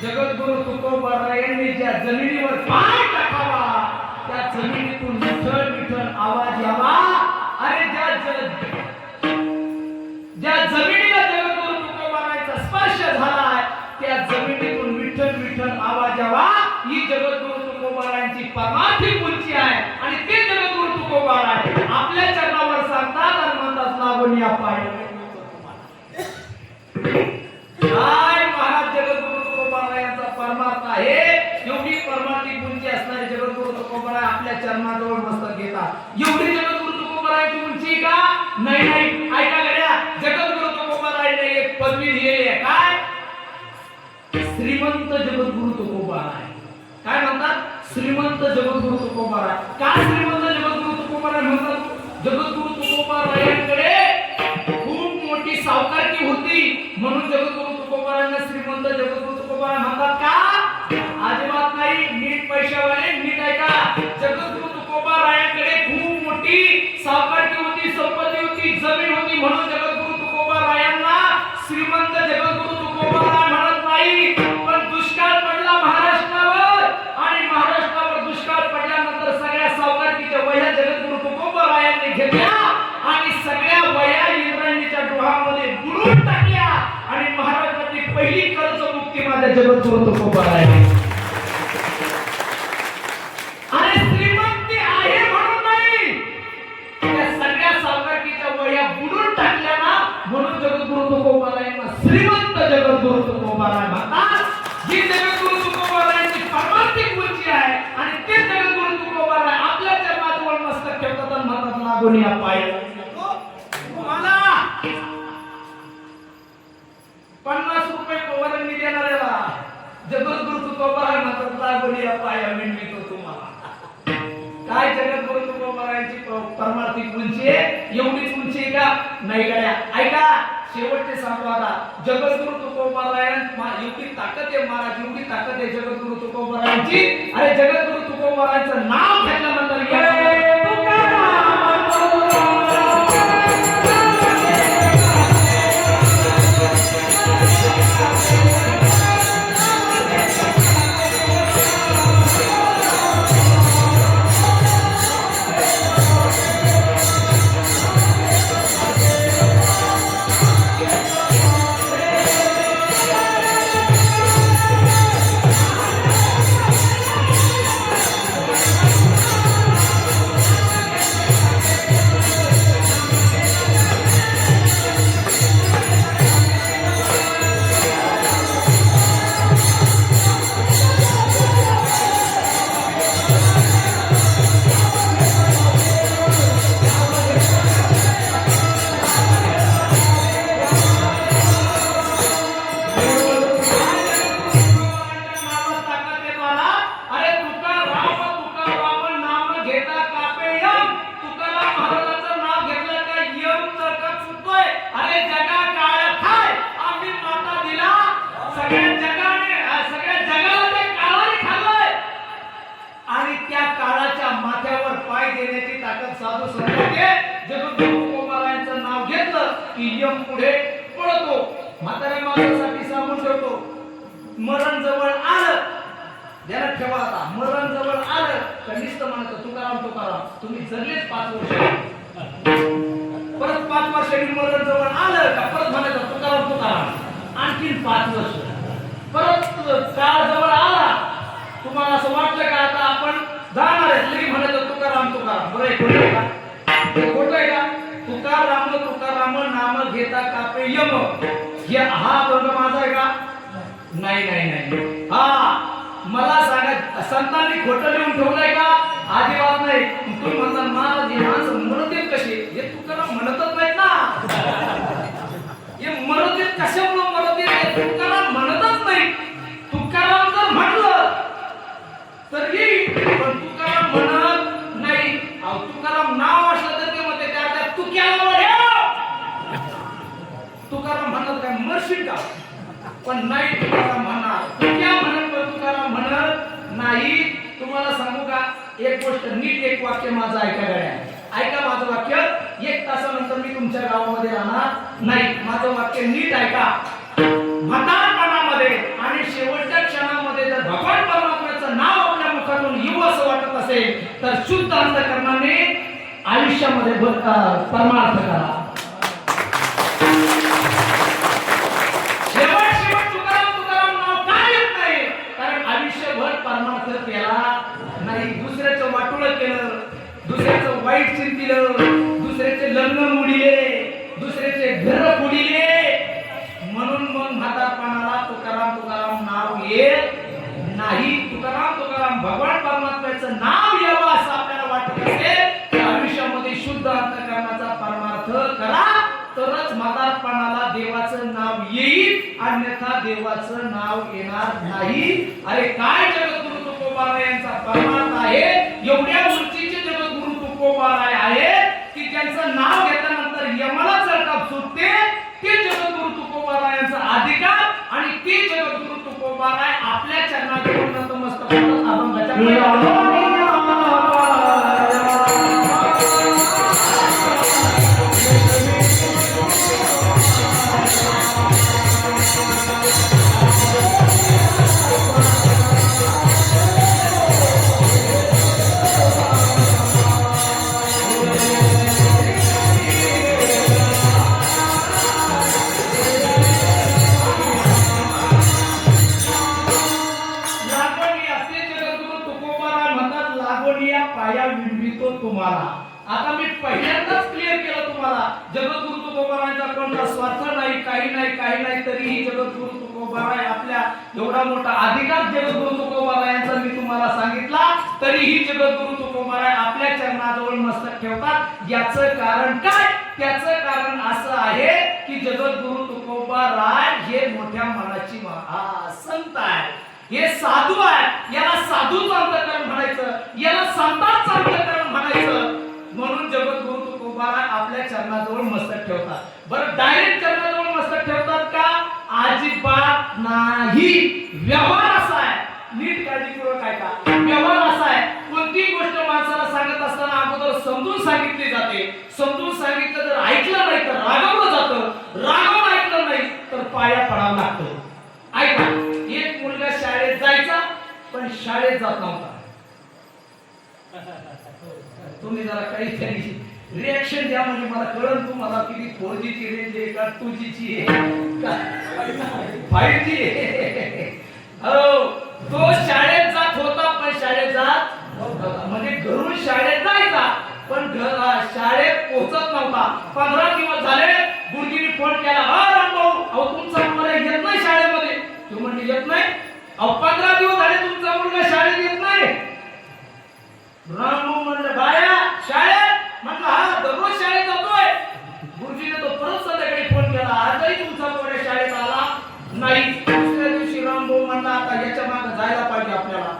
जगद्गुरु तुकोबारायांनी ज्या जमिनीवर पाय टाकावा त्या जमिनीतून विठ्ठल विठ्ठल आवाज यावा. अरे ज्या जमिनीला जगद्गुरु तुकोबारायांचा स्पर्श झालाय त्या जमिनीतून विठ्ठल विठ्ठल आवाज यावा. ही जगद्गुरु तुकोबारायांची परमार्थिक उंची आहे आणि ते जगद्गुरु तुकोबाराय आपल्या चरणावर सांगतात आणि म्हणतात लागून या पाय. काय महाराज जगद्गुरु तुकोबारायांचा परमार्थ आहे. एवढी परमार्थिक उंची असणारे जगद्गुरु तुकोबाराय आपल्या चरणाजवळ मस्तक घेतात. एवढी जगद्गुरु तुकोबारायांची उंची का नाही. ऐका गड्या जगद्गुरु तुकोबारायांनी एक पदवी दिलेली आहे. काय श्रीमंत जगद्गुरु तुकोबाराय. काय म्हणतात श्रीमंत जगद्गुरु तुकोबाराय. काय श्रीमंत जगद्गुरु तुकोबाराय म्हणतात. जगद्गुरु तुकोबारायांकडे खूप मोठी सावकारकी होती म्हणून जगद्गुरु तुकोबारायांना श्रीमंत जगद्गुरु तुकोबाराय म्हणतात का. अजिबात नाही. नीट पैशावाले नीट ऐका. जगद्गुरु तुकोबारायांकडे खूप मोठी सावकारकी होती संपत्ती होती जमीन होती म्हणून जगद्गुरु तुकोबारायांना श्रीमंत जगद्गुरु तुकोबाराय म्हणत नाही. पण दुष्काळ पडला महाराष्ट्रावर आणि महाराष्ट्रावर दुष्काळ पडल्यानंतर सगळ्या सावकारकीच्या वह्या जगद्गुरु तुकोबारायांनी घेतल्या आणि सगळ्या वह्या इंद्रायणीच्या डोहामध्ये बुडवून टाकल्या आणि महाराष्ट्राची पहिली कर्जमुक्ती माझ्या जगद्गुरु तुकोबारायांनी. आणि श्रीमंती आहे म्हणून नाही त्या सगळ्या सावकारकीच्या वह्या बुडवून टाकल्या ना म्हणून जगद्गुरु तुकोबारायांना श्रीमंत जगद्गुरु तुकोबाराय म्हणतात. ही जगद्गुरु तुकोबारायांची परमार्थिक उंची आहे आणि ते जगद्गुरु तुकोबाराय आपल्या चरणाजवळ मस्तक ठेवतात आणि म्हणतात लागून या पाय. मला 50 रुपये वर्गणी देणाऱ्याला जगद्गुरु तुकोबाराय म्हणतात लागून या पाया मिळतो तुम्हाला. काय जगद्गुरु तुकोबारायांची परमार्थिक उंची आहे. एवढीच उंची आहे का नाही गड्या. ऐका शेवटचे सांगतो आता. जगद्गुरु तुकोबारायन एवढी ताकद आहे महाराज एवढी ताकद आहे जगद्गुरु तुकोबारायांची. अरे जगद्गुरु तुकोबारायांचं नाव घेतल्यानंतर मरण जवळ आलं, ध्यानात ठेवा आता, मरण जवळ आलं तर नुसतं म्हणत तुकाराम तुकाराम, तुम्ही जगलेच 5 वर्ष, परत 5 वर्षांनी मरण जवळ आलं का परत म्हणायचं तुकाराम तुकाराम, आणखीन 5 वर्ष, परत काळ जवळ आला, तुम्हाला असं वाटलं का आता आपण जाणार आहे, तरी म्हणायचं तुकाराम तुकाराम. बरं आहे, खोटं आहे का? खोटं आहे का? तुकाराम तुकाराम नाम घेता कापे यम, हे हा अभंग माझा आहे का? नाही नाही नाही. हा मला सांगा, संतांनी खोटं लिहून ठेवलंय का? अजिबात नाही. तुम्ही म्हणता महाराज हे माणसं म्हणत कसे, हे तुकाराम म्हणतच नाहीत ना, हे म्हणत कशामुळे म्हणत तुकाराम म्हणतच नाही. तुकाराम जर म्हटलं तर येईल, पण तुकाराम म्हणत नाही. तुकाराम नाव असलं तर ते म्हणते त्या तुक्याला तुकाराम म्हणत काय मरशील का? पण नाही तुकाराम म्हणणार, तुक्या म्हणत पण तुकाराम म्हणत नाही. तुम्हाला सांगू का एक गोष्ट, नीट एक वाक्य माझं ऐका गड्या, ऐका माझं वाक्य. 1 तासानंतर मी तुमच्या गावामध्ये राहणार नाही, माझं वाक्य नीट ऐका. म्हातारपणामध्ये आणि शेवटच्या क्षणामध्ये जर भगवान परमात्म्याचं नाव आपल्या मुखातून येऊ असं वाटत असेल तर शुद्ध अंतःकरणाने आयुष्यामध्ये परमार्थ करा. शेवट तुकाराम तुकाराम नाव का येत नाही? कारण आयुष्यभर परमार्थ केला नाही, दुसऱ्याचं वाटोळं केलं, दुसऱ्याचं वाईट चिंतिलं, दुसऱ्याचे लग्न मोडिले, दुसऱ्याचे घर फोडिले, म्हणून मग म्हातारपणाला तुकाराम तुकाराम नाव येत नाही. तुकाराम तुकाराम भगवान परमात्म्याचं नाव यावं असं आपल्याला वाटत असेल तर आयुष्यामध्ये शुद्ध अंतःकरणाचा परमार्थ करा, तरच म्हातारपणाला देवाचं नाव येईल, अन्यथा देवाचं नाव येणार नाही. अरे काय जगद्गुरु तुकोबाराय यांचा परमार्थ आहे, एवढ्या उंचीचे जगद्गुरु तुकोबाराय आहेत की त्यांचं नाव घेतल्यानंतर यमाला चरकाप सुटते. ते जगद्गुरु तुकोबारायांचा अधिकार आणि ते जगद्गुरु तुकोबाराय आपल्या चरणाजवळ नतमस्तक होतात. अभंगाच्या तुम्हाला. आता मी पहिल्यांदाच क्लिअर केलं तुम्हाला, जगद्गुरु तुकोबारायांचा कोणता स्वार्थ नाही, काही नाही, काही नाही, तरीही जगद्गुरु तुकोबाराय आपल्या एवढा मोठा अधिकार जगद्गुरु तुकोबारायांचा मी तुम्हाला सांगितला, तरीही जगद्गुरु तुकोबाराय आपल्या चरणाजवळ मस्तक ठेवतात. याचं कारण काय? त्याचं कारण असं आहे की जगद्गुरु तुकोबाराय हे मोठ्या मनाची संत आहे, हे साधू आहे, याला साधूच अंतःकरण म्हणायचं, याला संतांचं अंतःकरण म्हणायचं. म्हणून जगद्गुरु तुकोबाराय आपल्या चरणाजवळ मस्तक ठेवतात. बरं डायरेक्ट चरणाजवळ मस्तक ठेवतात का? अजिबात नाही. व्यवहार असा आहे, नीट काळजीपूर्वक ऐका, व्यवहार असा आहे, कोणती गोष्ट माणसाला सांगत असताना अगोदर समजून सांगितली जाते, समजून सांगितलं तर ऐकलं नाही तर रागावलं जातं, रागावून ऐकलं नाही तर पाया पडावं लागतं. ऐका, एक मुलगा शाळेत जायचा पण शाळेत जात नव्हता. तुम्ही जरा काहीतरी रिएक्शन द्या म्हणजे मला कळलं तुम्हाला किती 4G ची रेंज आहे का 2G ची आहे का 5G आहे. हो, तो शाळेत जात होता पण शाळेत जात म्हणजे घरून शाळेत जायचा पण शाळेत पोहोचत नव्हता. 15 दिवस झाले, गुरुजींनी फोन केला, रामभाऊ अहो तुमचा मुलगा येत नाही शाळेमध्ये. तू म्हणजे येत नाही? अहो 15 दिवस झाले तुमचा मुलगा शाळेत येत नाही. रामभाऊ म्हणलं बाया शाळेत? म्हटलं हा दररोज शाळेत जातोय. गुरुजीने तो परत संध्याकाळी फोन केला, आजही तुमचा मुलगा शाळेत आला नाही. दुसऱ्या दिवशी रामभाऊ म्हणला आता याच्या मागे जायला पाहिजे आपल्याला.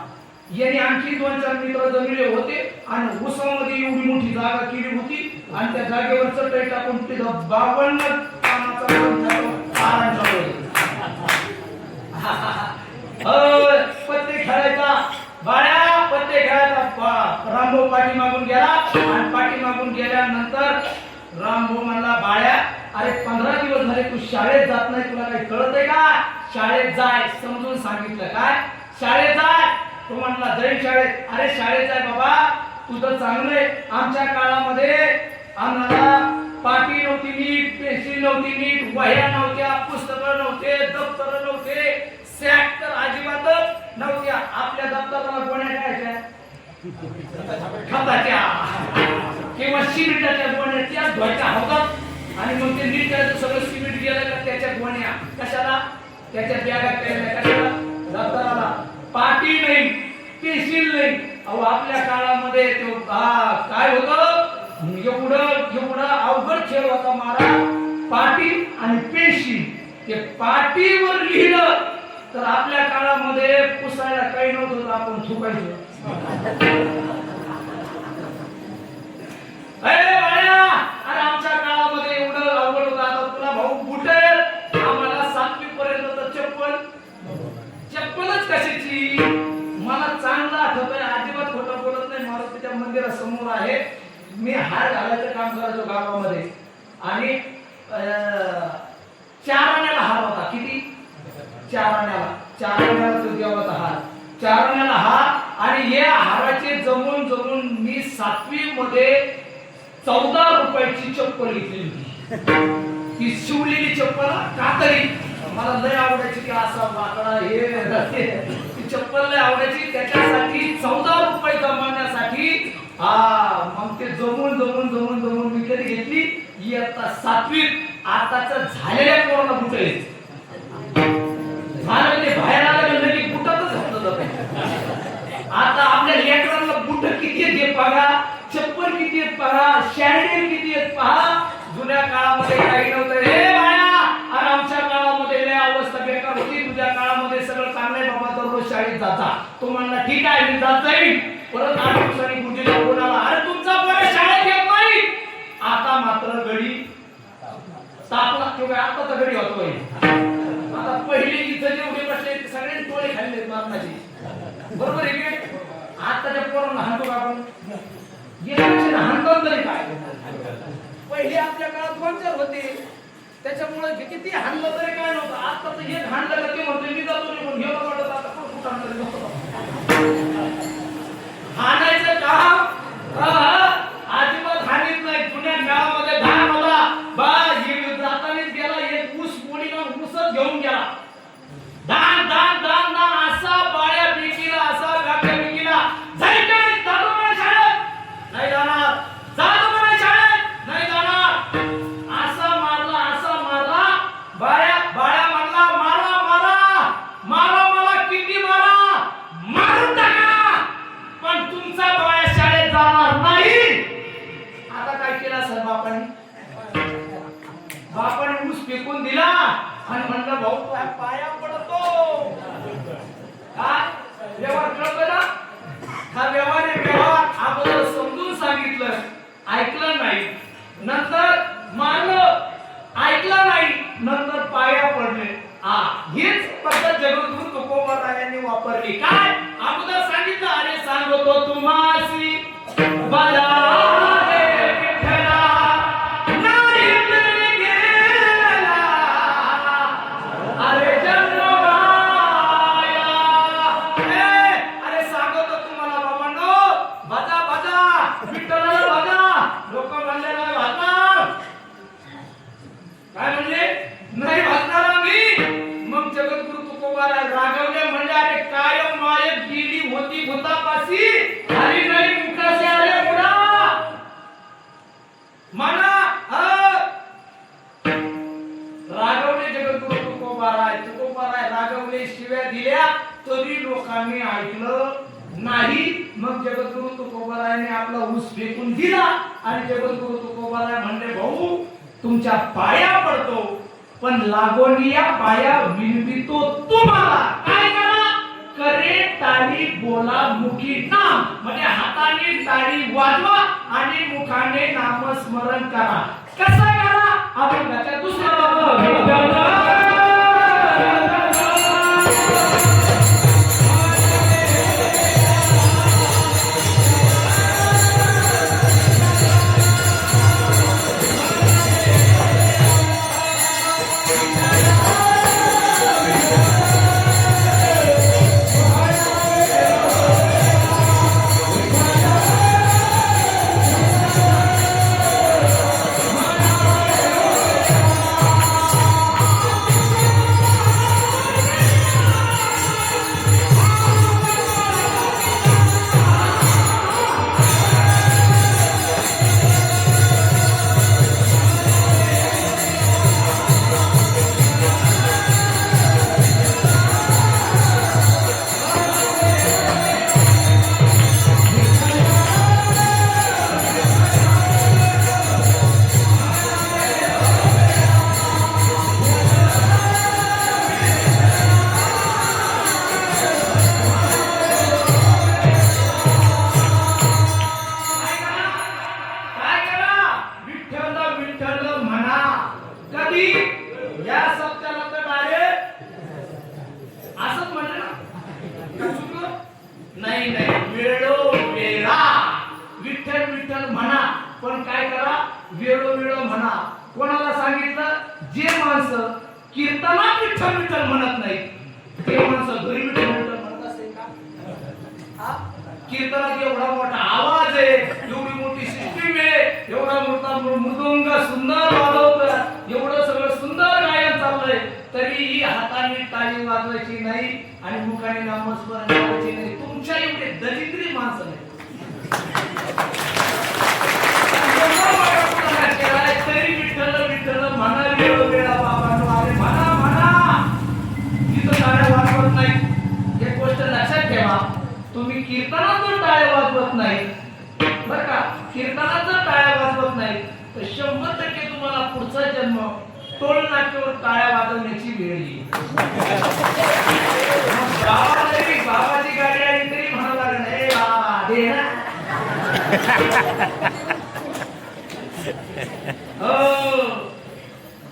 याने आणखी 2-4 मित्र जमिले होते आणि उसामध्ये एवढी मोठी जागा केली होती आणि त्या जागेवर चटई टाकून तिथं 52 कामाचा आराम चालू आहे. पत्ते खेळायचा बाळ्या, पत्ते खेळायचा. रामभाऊ पाठी मागून गेला आणि पाठी मागून गेल्यानंतर रामभाऊ म्हणला बाळ्या अरे 15 दिवस झाले तू शाळेत जात नाही, तुला काही कळत आहे का? शाळेत जाय समजून सांगितलं. काय शाळेत जाय? तो म्हणला जाईल शाळेत. अरे शाळेत जाय बाबा, तुझं चांगलंय. आमच्या काळामध्ये आम्हाला पाटी नव्हती नीट, पेन्सिल नव्हती नीट, वह्या नव्हत्या, पुस्तकं नव्हते, दप्तर नव्हते, सॅक तर अजिबातच नव्हत्या. आपल्या दप्तराला गोण्या करायच्या खताच्या किंवा सिमेंटाच्या गोण्या, त्या धुवायच्या होतात आणि मग ते नीट करायचं. सगळं सिमेंट गेलं का त्याच्या गोण्या कशाला, त्याच्या बॅगा केल्या कशाला, दप्तराला. पाटी नाही, पेन्सिल नाही. अहो आपल्या काळामध्ये तो काय होतं, एवढं अवघड खेळ होता मारा. पाटी आणि पेन्सिल. ते पाटीवर लिहिलं तर आपल्या काळामध्ये पुसायला काही नव्हतं, आपण थुकायचो. अरे आमच्या काळामध्ये एवढं अवघड होतं. आता तुला भाऊ बुटेल, आम्हाला 7वी पर्यंत तर चप्पलच कशाची. मला चांगलं आठवतंय, अजिबात खोटं बोलत नाही. मारुतीच्या मंदिरासमोर आहे, मी हार घालायचं काम करायचो गावामध्ये आणि 4 आण्याला हार होता. किती? 4 आण्याला तो देवाचा हार, 4 आण्याला हार. आणि या हाराचे जमून मी 7वी मध्ये 14 रुपयाची चप्पल घेतली होती. ती शिवलेली चप्पल, कातरी. मला लय आवडायची की असा वाकडा हे ती चप्पल लय आवडायची. त्याच्यासाठी 14 रुपये जमवण्यासाठी मग ते जमून मी कधी घेतली. इयत्ता 7वीत. आताच झालेल्या पोराला बुट झालं ते बाहेर आलं की बुटातच घातलं जातं. आता आपल्या लेकरांना बुट किती आहेत पहा, चप्पल किती आहेत पहा, शॅन्डल किती आहेत पहा. जुन्या काळामध्ये काही नव्हतं. हे बाया, अरे आमच्या काळामध्ये लय अवस्था बेकार होती. तुझ्या काळामध्ये सगळं चांगलं आहे बाबा, दररोज शाळेत जाता. तो म्हणला ठीक आहे मी जात जाईल. परत 8 दिवसांनी गुरुजीला फोन आला, अरे तुमचा पोरं शाळेत येत नाही. आता मात्र घडी तापला किंवा आता तर घडी होतोय. आता पहिले इथं जेवढे बसले सगळे टोळे खाल्ले मारणाचे, बरोबर आहे की. आताच्या पोरांना हाणतो का आपण? हाणतात तरी काय. पहिले आपल्या काळात 2-4 होते, त्याच्यामुळे किती हाणलं तरी काय नव्हतं. आता तर एक हाणलं का ते म्हणतोय मी जातो निघून, हे वाटत आता कुठं हाणायचं काम अजिबात हानीत नाही. जुन्या काळामध्ये धान होता बा, जातानीच गेला एक ऊस कोणीला ऊसच घेऊन गेला. धान धान धान धान असा बाळ्या बिकीला, असा काट्या बिकीला. जायचं जातो म्हणे शाळेत, नाही जाणार. जातो म्हणे शाळेत, नाही जाणार. असा मारला बाळ्या मारला. मारा मला किती मारा, मारून टाका, पण तुमचा बाळ्या शाळेत जाणार नाही. आता काय केला सर बापाने ऊस फेकून दिला आणि म्हणलं भाऊ पाया पडतो. काय व्यवहार कळतो ना? हा व्यवहार आहे. व्यवहार आपण समजून सांगितलं, ऐकलं नाही, नंतर मारलं, ऐकलं नाही, नंतर पाया पडले. हीच पद्धत जगद्गुरु तुकोबारायांनी वापरली. काय अगोदर सांगितलं, अरे सांगतो तुम्हासी बला लोकांनी ऐकलं नाही. मग जगद्गुरु तुकोबारायांनी आपला ऊस फेकून दिला आणि जगद्गुरु तुकोबाराय म्हणले भाऊ तुमच्या पाया पडतो, पण लागोनिया पाया विनवितो तुम्हाला. काय करा? करे टाळी बोला मुखी नाम, म्हणजे हाताने टाळी वाजवा आणि मुखाने नामस्मरण करा. कसं करा? आपण त्याच्या दुसऱ्या कीर्तनात एवढा मोठा आवाज आहे, एवढी मोठी सिस्टीम आहे, एवढा मोठा मृदुंग सुंदर वाजवतात, एवढं सगळं सुंदर गायन चाललंय, तरीही हाताने टाळी वाजवायची नाही आणि मुखाने नामस्मरण करायचे नाही. तुमच्या एवढे दरिद्री माणसं नाही. तरी विठ्ठल विठ्ठल म्हणा, वेळ वेळा बाबांनो, अरे म्हणा म्हणा, तिथं टाळ्या वाजवत नाही. एक गोष्ट लक्षात ठेवा, तुम्ही कीर्तनात जर टाळ्या वाजवत नाही बरं का, कीर्तनात जर टाळ्या वाजवत नाही तर 100% तुम्हाला पुढचा जन्म टोल नाक्यावर टाळ्या वाजवण्याची वेळ येईल. बाबाची गाडी आली तरी म्हणा लागेल, ए बाबा दे ना.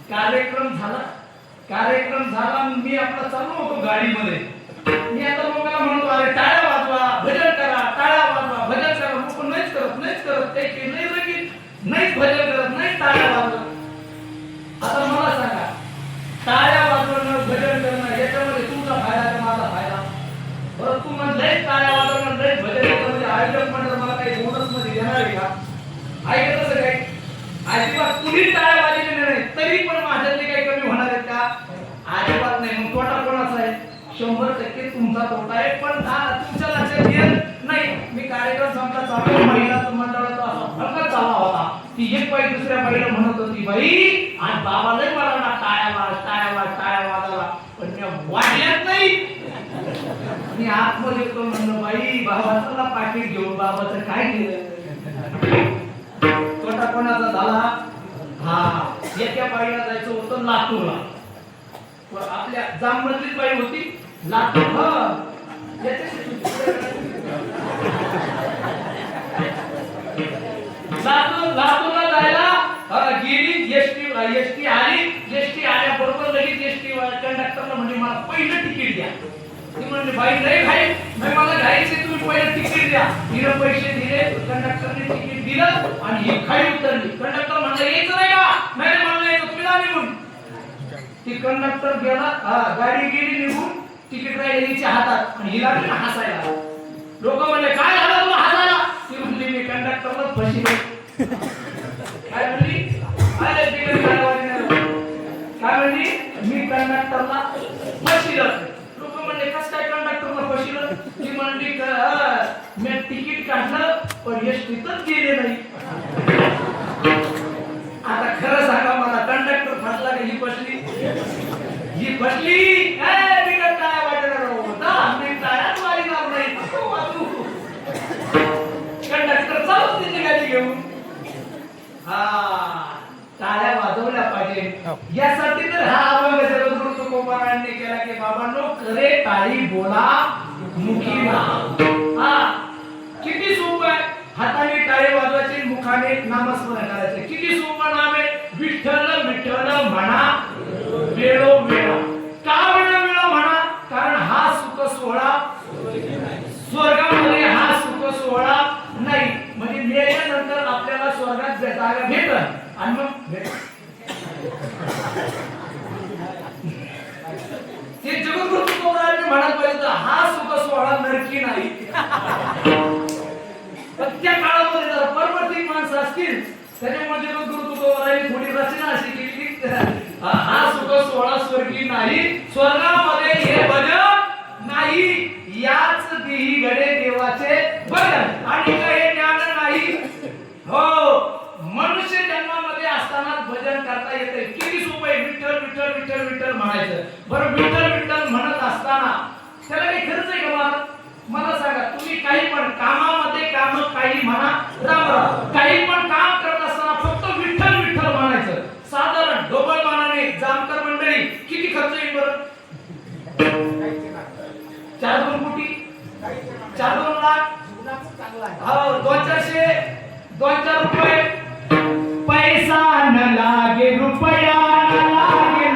कार्यक्रम झाला, मी आपला चाललो होतो गाडीमध्ये, मी आता लोकांना म्हणतो अरे टाळ्या वाजवा, भजन करा, टाळ्या वाजवा, भजन करा. लोक नाहीच करत काही नाही लगेच नाहीच भजन करत, नाही टाळ्या वाजवत. आता मला सांगा, टाळ्या वाजवणं, भजन करणं याच्यामध्ये तुमचा फायदा का माझा फायदा? बरं, तू म्हणलंय टाळ्या वाजवणं, लय भजन करणं म्हणजे आयोजक म्हणलं मला काही बोनस मध्ये देणार आहे का? ऐकत असं काही अजिबात कुणी टाळ्या वाजवलेली नाही, तरी पण माझ्यातले काही कमी होणार आहेत का? अजिबात नाही. मग तोटा कोणाचा आहे? 100% तुमचा तोटा आहे. पण तुमच्या लक्षात येत नाही, मी कार्यक्रम संपला चालू, महिलाचं मंडळाचा असा भरकत चालला होता, ती एक बाई दुसऱ्या बाईला म्हणत होती, बाई आज बाबालाही मला ना टाळ्या वाजायला, पण मी वाजल्याच नाही. मी आतमध्ये येतो, म्हणलं बाई बाबाचं पाकिट घेऊन बाबाचं काय केलं? तोटा कोणाचा झाला? हा, एका बाईला जायचं होतं लातूरला, आपल्या जाममधलीच बाई होती, लातूर लातूरला जायला गेली. एसटी आल्याबरोबर लगेच एसटी कंडक्टरला म्हणजे मला पहिलं तिकीट द्या. ती म्हणजे बाई नाही घाई, मला घाईचे, तुम्ही पहिलं तिकीट द्या. तिनं पैसे दिले, कंडक्टरने तिकीट दिलं आणि ही खाली उतरली. कंडक्टर म्हणलं यायचं नाही का? नाही म्हणलं यायचं, तुम्ही जा निघून. ती कंडक्टर गेला, गाडी गेली निघून, तिकीट राहिली हिच्या हातात आणि हिला हसायला. लोक म्हणले काय झालं तुला हसायला? ती म्हणली मी कंडक्टरला फसले. काय म्हणली? अरे तिकीट काय म्हणली? मी कंडक्टरला फसलं. लोक म्हणले कस काय कंडक्टरला फसलं? ती म्हणली मी तिकीट काढलं पण एसटीतच गेले नाही. आता खरं सांगा मला, कंडक्टर फसला का ही फसली? ही फसली. मी काय वाटणार होता, मी टाळ्याच वाजणार नाही. कंडक्टर चालू तिची गाडी घेऊन. टाळ्या वाजवल्या पाहिजे. यासाठी तर हा अभंग जगद्गुरु तुकोबारायांनी केला की बाबांनो, करे टाळी बोला मुखी नाम. किती सोपं आहे, हाताने टाळी वाजवायची, मुखाने नामस्मरण करायचे. किती सोपं नाम आहे, विठ्ठल विठ्ठल म्हणा वेळोवेळा. का वेळोवेळा म्हणा? कारण हा सुख सोहळा स्वर्गामध्ये, हा सुख सोहळा नाही. म्हणजे मेल्यानंतर आपल्याला स्वर्गात जागा भेटल आणि मग ते जगद्गुरु तुकोबारायांनी म्हणायला पाहिजे, हा सुख सोहळा नरकी नाही. त्या काळामध्ये जर परमार्थिक माणसं असतील, त्याच्यामध्ये जगद्गुरु तुकोबारायांनी थोडी रचना अशी केली की हा सुख सोहळा स्वर्गी नाही, स्वर्गामध्ये हे भजन नाही. याच देही घडे देवाचे भजन आणि हे ज्ञान नाही. हो, मनुष्य जन्मामध्ये असताना भजन करता येते. किती सोपं आहे, विठ्ठल विठ्ठल विठ्ठल विठ्ठल म्हणायचं. बरं, विठ्ठल विठ्ठल म्हणत असताना त्याला काही खर्च आहे का? मला सांगा, तुम्ही काही पण कामामध्ये काम काही म्हणा, राम राम, काही पण काम करत असताना फक्त विठ्ठल विठ्ठल म्हणायचं. साधारण डोबल मानाने जामकर मंडळी किती खर्च येईल बरं? 4-2 कोटी, 4-2 लाख, 2-400 रुपये. पैसा न लागे, रुपया न लागे,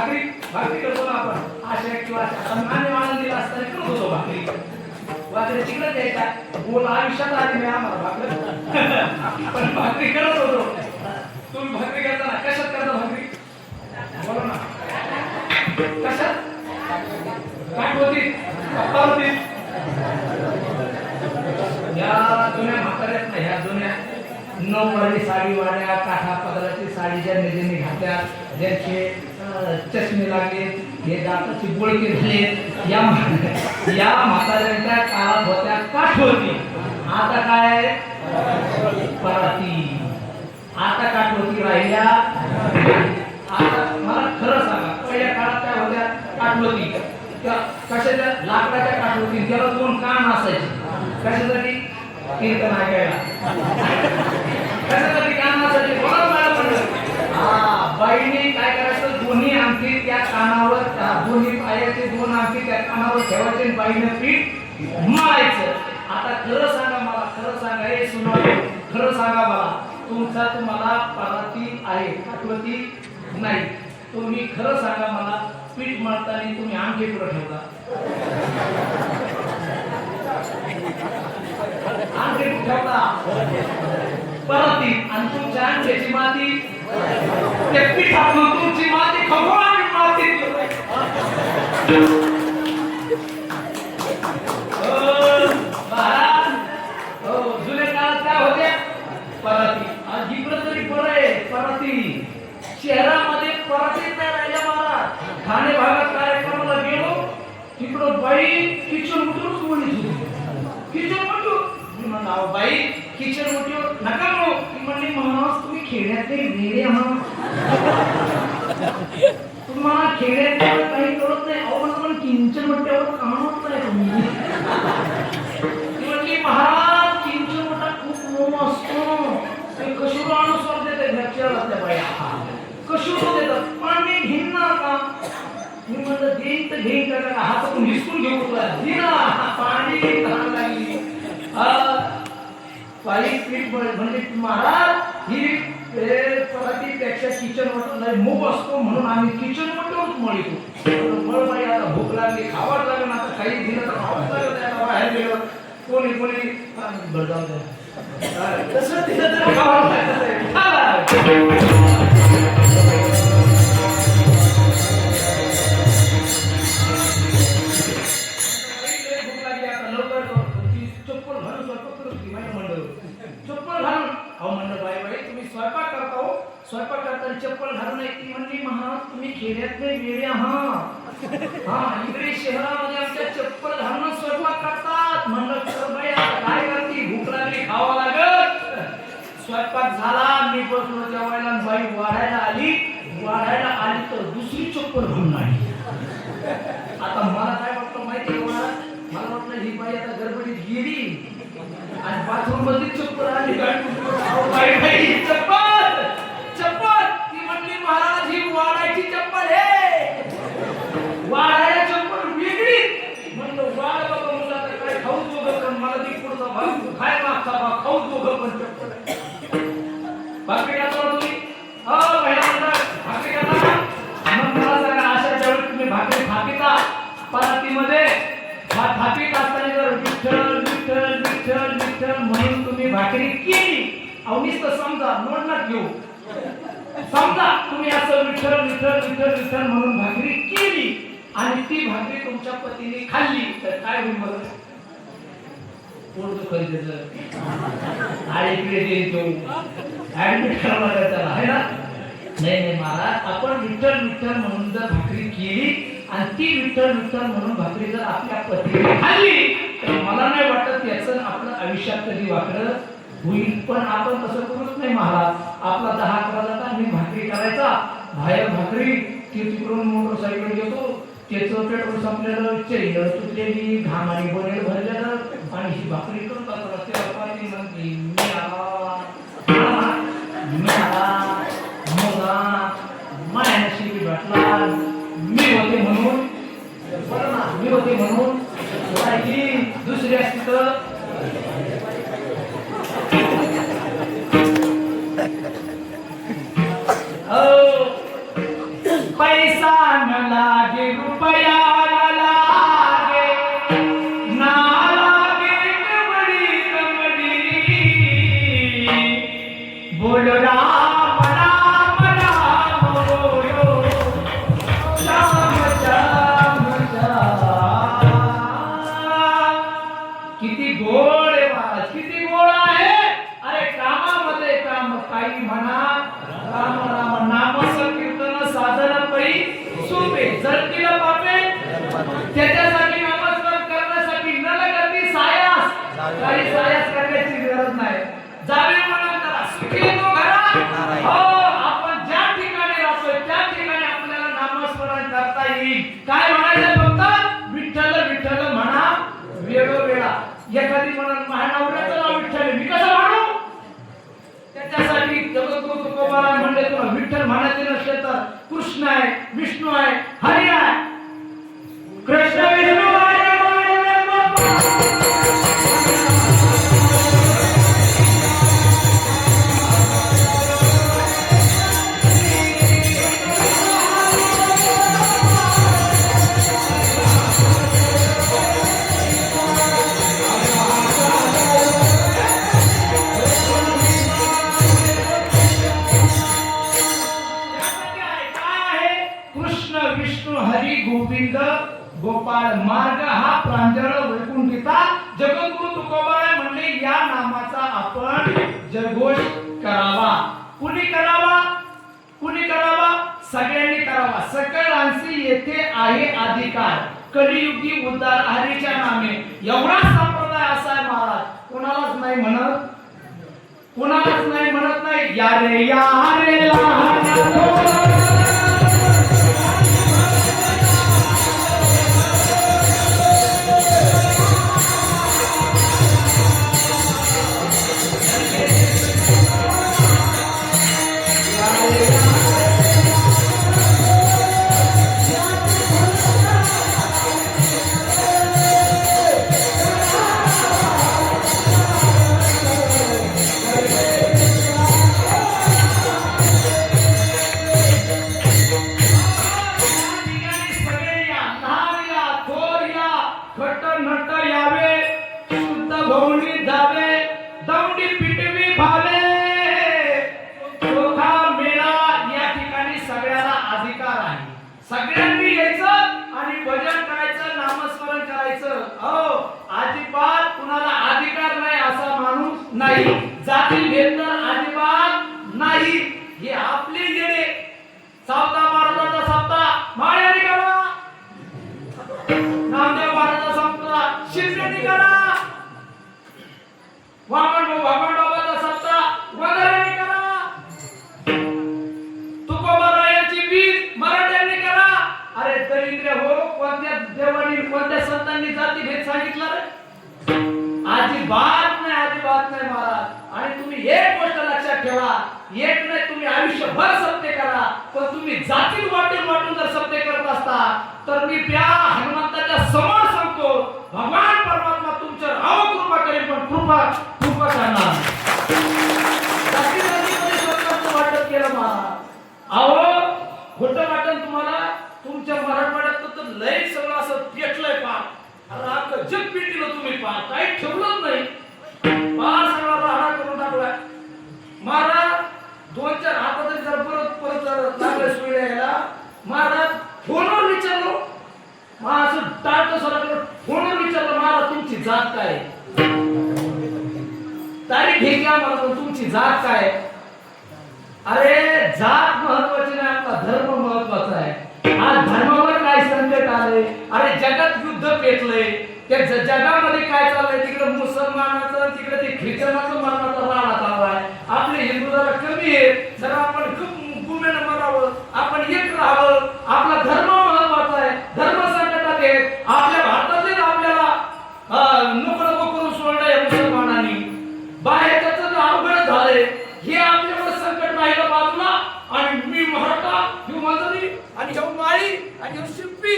भाकरी भाकरी करतो ना आपण आशा किंवा आम्ही आनंदीला असताना करत होतो भाकरी भाकरी तिकडे द्यायचा बोल आयुष्यात आली मी आम्हाला भाकरी पण भाकरी करत होतो तुम्ही भाकरी करताना कशात करता भाकरी बोला ना कशात काय होती पप्पा होती या जुन्या म्हाताऱ्यात ना ह्या जुन्या नऊवारी साडी वाड्या काठा पदराची साडी ज्या नेहमी घातल्या ज्यांचे चष्मे लागले हे दाताची बोळके झाले या म्हाताऱ्यांच्या काळात होत्या काठवती आता काय पराती आता काठवती राहिल्या आता मला खरं सांगा पहिल्या काळात काय होत्या काठवती त्या कशाच्या लाकडाच्या काठवती त्याला दोन कान असायचे कशासाठी कीर्तन ऐकायला कशासाठी कान असायचे बघा मला म्हणलं बाईने काय करायचं दोन्ही अंगठी त्या कानावर दोन्ही पायाचे दोन अंगठी त्या कानावर ठेवायचे बाईने पीठ मळायचं आता खरं सांगा मला खरं सांगा हे सुना खरं सांगा मला तुमचा तुम्हाला पराती आहे काठवती नाही तुम्ही खरं सांगा मला पीठ मळताना तुम्ही अंगठी पुढे ठेवता अंगठी ठेवता पराती आणि तुमच्या अंगठीची माती त्या पिठातून तुमची माती खवळून माती जुन्या काळात काय होत्या पराती आज इकडं तरी बरं आहे पराती शहरामध्ये परातीच नाही राहिल्या महाराज ठाणे भागात कार्यक्रमाला गेलो तिकडं बाई किचन उठूनच बोलली किचन उठू मी म्हणलं बाई किचन उठू नका म्हणू ती म्हणली महाराज तुम्ही खेड्यातले वेडे तुम्हाला खेड्यात काही कळत नाही अहो पण किंचन म्हटल्यावर काम होत नाही तुम्ही ती म्हणली महाराज किंचन मोठा खूप मोम असतो ते कशुर अनुसार देते घरच्या जाते बाया कशुर देतात पाणी घेईन ना का मी म्हणलं देईन तर घेईन का हात पण हिसकून घेऊ तुला दिना पाणी घाण लागली पाणी पीठ म्हणजे महाराज ही परातीपेक्षा किचन मटण नाही मूग असतो म्हणून आम्ही किचन मटणच मळतो मळ बाई आता भूक लागली खावाच लागेल आता काही दिलं तर खावाच लागेल आता बाहेर गेलो कोणी कोणी तसं दिलं तर खावाच लागेल स्वयंपाक करताना चप्पल घालून ती म्हणली महाराज तुम्ही खेड्यातले वेडे आहात इकडे शहरामध्ये आमच्या चप्पल घालून स्वयंपाक करतात म्हणलं बाई आता काय करते भूक लागली खावा लागत स्वयंपाक झाला मी बसलो जेवायला बाई वाढायला आली तर दुसरी चप्पल घालून आली आता मला काय वाटतं माहिती मला वाटलं ही बाई आता गडबडीत गेली आणि बाथरूम मध्ये चप्पल आली बाई चप्पल ती म्हणली महाराज ही वाडायची चप्पल आहे वाडायला चप्पल वेगळी म्हणलं वाड बाबा मुला तर काय खाऊ दोघं पण मला ती पुढचा भाग खाय मागचा भाग खाऊ दोघं पण चप्पल भाकरी खाता तुम्ही महिला भाकरी खाता मग मला सांगा अशा ज्यावेळी तुम्ही भाकरी थापिता परातीमध्ये थापीत असताना जर विठ्ठल विठ्ठल विठ्ठल विठ्ठल म्हणून तुम्ही भाकरी केली अवनीच तर समजा नोंदणार घेऊ समजा तुम्ही असं विठ्ठल विठ्ठल विठ्ठल विठ्ठल म्हणून भाकरी केली आणि ती भाकरी तुमच्या पतीने खाल्ली तर काय होईल बरं पोट दुखल त्याचं आणि इकडे देऊ ऍडमिट करावं लागेल त्याला आहे ना नाही महाराज आपण विठ्ठल विठ्ठल म्हणून जर भाकरी केली आणि ती विठ्ठल विठ्ठल म्हणून भाकरी जर आपल्या पतीने खाल्ली तर मला नाही वाटत याचं आपलं आयुष्यात कधी वाकडं होईल पण आपण तसं करूच नाही महाराज आपला 10-11 जाता मी भाकरी करायचा बाहेर भाकरी तिकडून मोटरसायकल घेतो त्याचं पेट्रोल संपलेलं चैन तुटलेली घामारी बनेल भरलेलं आणि ही भाकरी करतात रस्त्यावर पाहिजे म्हणते मी आला मायाशी भेटला मी होते म्हणून बरं ना मी होते म्हणून दुसरी असती तर पैसा लागे रुपया ना लागे ना लागे कमडी कमडी बोल राम राम राम बोलो श्याम श्याम श्याम. किती गोड आहे महाराज, किती गोड आहे. अरे कामामध्ये काम काही म्हणा राम राम नाम संकीर्तन साधन पै सोपे जळतीला पापे त्याच्यासाठी नामस्मरण करण्यासाठी न लगती सायास काही सायास करण्याची गरज नाही. जावे म्हणा करा सुखी तो घरा. हो आपण ज्या ठिकाणी राहतो त्या ठिकाणी आपल्याला नामस्मरण करता येईल. काय म्हणायचं फक्त विठ्ठल विठ्ठल म्हणा वेळोवेळा. एखादी म्हणून महानवऱ्याचं नाव विठ्ठल मी कसं म्हणू. त्याच्यासाठी जगद्गुरु तुकोबाराय म्हणले तुला विठ्ठल म्हणायचे नसले तर कृष्ण आहे विष्णू आहे हरी आहे. कृष्ण विष्णू हरी गोविंद गोपाळ मार्ग हा प्रांजळ वैकुंठिता. जगद्गुरु तुकोबाराय म्हणले या नामाचा आपण जयघोष करावा. कुणी करावा, कुणी करावा, सगळ्यांनी करावा. सकळांसी येथे आहे अधिकार, कलियुगी उद्धार हरीच्या नामे. एवढा संप्रदाय असा आहे महाराज. कोणालाच नाही म्हणत, कोणालाच नाही म्हणत नाही या रे लहान सगळ्यांनी यायचं आणि भजन करायचं, नामस्मरण करायचं. हो अजिबात कुणाला अधिकार नाही असा माणूस नाही. जाती भेद तर अजिबात नाही. हे आपले गेले. सावता महाराजाचा सप्ताह माळ्याने करा, नामदेव महाराजाचा सप्ताह शिर्डीने करा, वामन बाबाचा सप्ताह वगैरे करा, तुकोबारायांची बीज मराठ्यांनी करा. अरे दरिद्र हो, कोणत्या देवानी कोणत्या संतांनी जाती भेद सांगितलं रे? अजिबात नाही, अजिबात नाही महाराज. आणि तुम्ही एक गोष्ट लक्षात ठेवा, एक नाही तुम्ही आयुष्यभर सत्य करा, पण तुम्ही जातीत वाटून जर सत्य करत असता तर मी त्या हनुमंताच्या समोर सांगतो भगवान परमात्मा तुमच्यावर अवकृपा करेल, पण कृपा करणार. जातीमध्ये स्वतःचं वाटप केलं महाराज. अहो खोटं वाटण तुम्हाला. तुमच्या मराठवाड्यात तर लय सगळं असं पेटलंय पार. अरे अख्खं जग पेटलं तुम्ही पार, काही ठेवलंच नाही. पार सगळा राडा करून टाकलाय महाराज. 2-4 हातात जर परत लागले सुई यायला महाराज. फोनवर विचारलो महाराज, टाळतो सराकडे फोनवर विचारलं महाराज तुमची जात काय, तारीख हे घ्या मला, तुमची जात काय. अरे जात महत्वाची नाही, आपला धर्म महत्वाचा आहे. आज धर्मावर काय संकट आले. अरे जगात युद्ध पेटले, त्या जगामध्ये काय चाललंय, तिकडे मुसलमानाचं तिकडे ते ख्रिश्चनाचं मरणाचा राडा चाललाय. आपले हिंदू जरा कमी आहे, जरा आपण गुमेनं मरावं, आपण एक राहावं. आपला धर्म महत्वाचा आहे. धर्म संकटात आहे. आपल्या भारतातील आपल्याला नको करून सोडलंय मुसलमानांनी. बाहेरच अवघड झालंय. हे आपल्यावर संकट राहिलं बाजूला, आणि मी मराठा ह्यो मजरी आणि ह्यो माळी आणि ह्यो शिप्पी.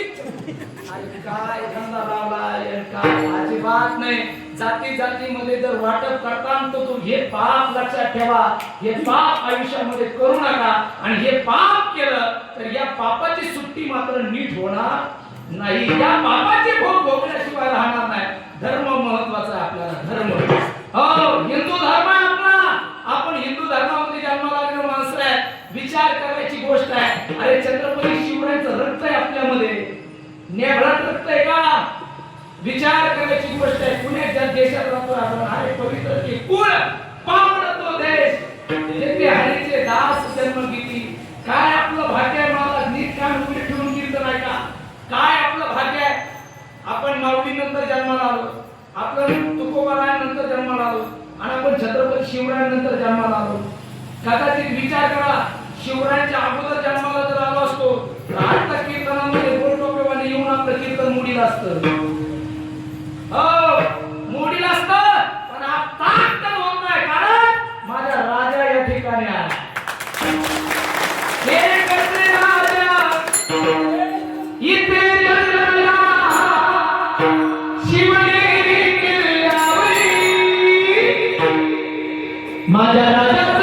काय धंदा लावलाय, काय अजिबात नाही. जातीमध्ये जर वाटप करताना तो हे पाप लक्षात ठेवा. हे पाप आयुष्यामध्ये करू नका. आणि हे पाप पाप केलं तर या पापाची सुट्टी मात्र नीट होणार नाही. या पापाचे भोग भोगण्याशिवाय राहणार नाही. धर्म महत्वाचा आहे आपल्याला. धर्म हिंदू धर्म आहे आपला. आपण हिंदू धर्मामध्ये जन्माला आलेलो माणसं आहे. विचार करायची गोष्ट आहे. अरे छत्रपती शिवरायांचं रक्त आहे आपल्यामध्ये. नेभरात रक्त आहे का? विचार करायची गोष्ट आहे. पुण्याच्या देशात राहतो आपण. अरे पवित्र ते कुळ पावन तो देश. येथे हरीचे दास जन्म घेतली. काय आपलं भाग्य आहे महाराज. नीट कान उघडे ठेवून कीर्तन आहे का? काय आपलं भाग्य आहे. आपण माऊली नंतर जन्माला आलो. आपलं तुकोबारायनंतर जन्माला आलो आणि आपण छत्रपती शिवरायांनंतर जन्माला आलो. कदाचित विचार करा शिवरायांच्या अगोदर जन्माला जर आलो असतो तर आता कीर्तनामध्ये गोलटोपेवाले येऊन आपलं कीर्तन मोडीला असतं. मोडीला असतं. पण आता होत नाही कारण माझा राजा या ठिकाणी आला. हे करते राजा इथे जन्मला शिवनेरी किल्ल्यावरी माझ्या राजाचं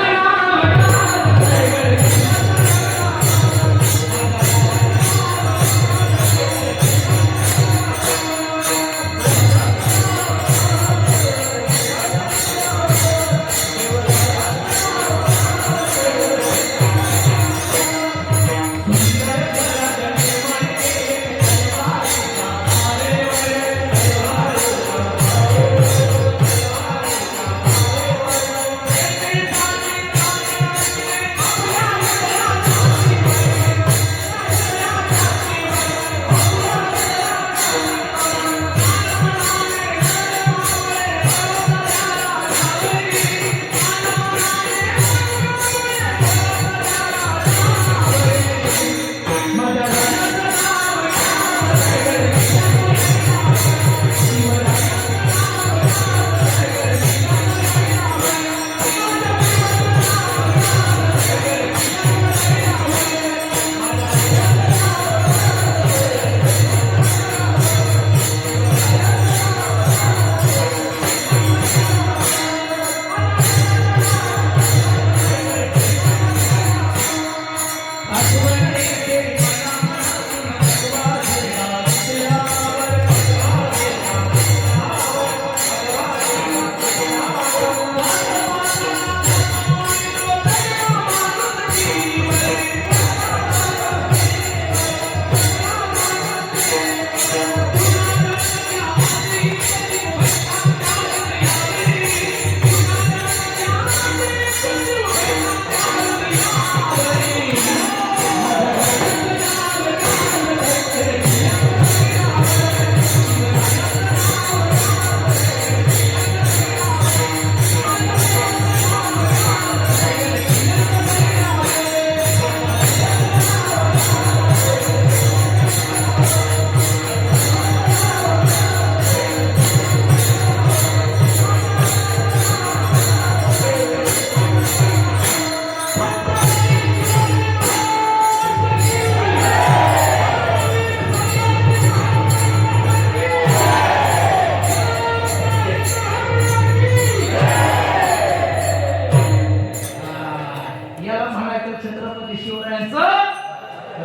छत्रपती शिवरायांचं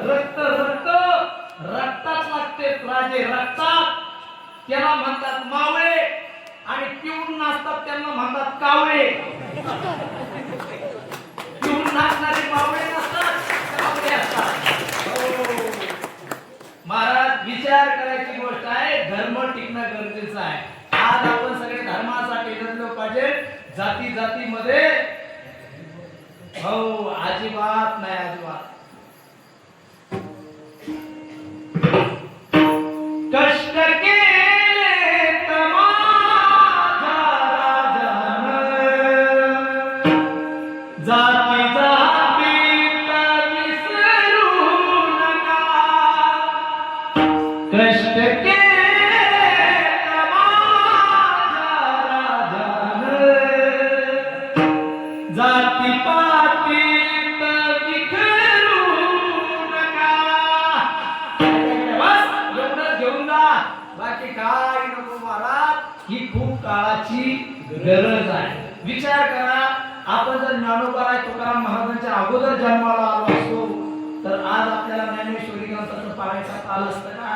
रक्त रक्त रक्तात लागते राजे रक्तात. त्याला म्हणतात मावळे आणि पिऊन नाचतात त्यांना म्हणतात कावळे. पिऊन नाचणारे मावळे नसतात कावळे असतात. महाराज विचार करायची गोष्ट आहे. धर्म टिकणं गरजेचं आहे. आज आपण सगळे धर्मासाठी लढलो पाहिजे. जाती जातीमध्ये हो अजिबात नाही अजिबात. कष्ट केले तर माझा राजानं, जाती जातीत विसरू नका. कष्ट केले तर माझा राजानं, जाती पातीत विखरू नका. बस एवढंच घेऊन जा, बाकी काय नको महाराज. ही खूप काळाची गरज आहे. विचार करा आपण जर ज्ञानोबा तुकाराम महाराजांच्या अगोदर जन्माला आलो असतो तर आज आपल्याला ज्ञानेश्वरी ग्रंथाचं पारायण आलं असतं का?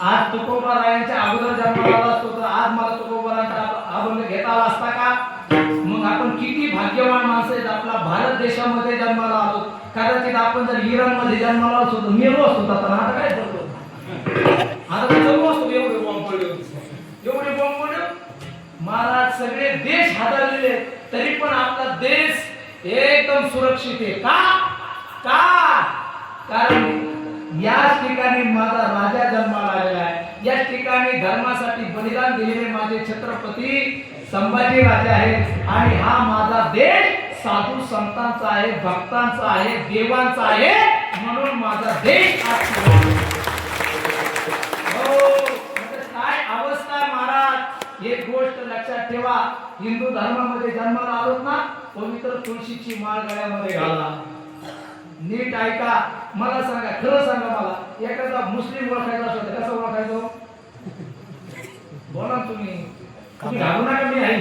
आज तुकोबारायांच्या अगोदर जन्माला आला असतो तर आज मला तुकोबारांचा अभंग घेता आला असता का? मग आपण किती भाग्यवान माणसं आहेत, आपला भारत देशामध्ये जन्माला आलो. कदाचित आपण जर इराणमध्ये जन्माला असतो तर मेलो असतो. आता काय करतो? आता जगलो असतो. एवढे बॉम्ब पडले एवढे बॉम्ब पडले. महाराज सगळे देश हादरलेले तरी पण आपला देश एकदम सुरक्षित आहे. का? कारण याच ठिकाणी माझा राजा जन्माला आलेला आहे. याच ठिकाणी धर्मासाठी बलिदान दिलेले माझे छत्रपती संभाजी राजे आहेत. आणि हा माझा देश साधू संतांचा आहे, भक्तांचा आहे, देवांचा आहे. म्हणून माझा देश आज काय अवस्था आहे महाराज. एक गोष्ट लक्षात ठेवा, हिंदू धर्मामध्ये जन्माला आलोत ना, पवित्र तुळशीची माळ गळ्यामध्ये घाला. नीट ऐका, मला सांगा, खरं सांगा, मला एखादा मुस्लिम ओळखायचा असतो तर कसं ओळखायचो? बोला तुम्ही घालू नका. मी आहे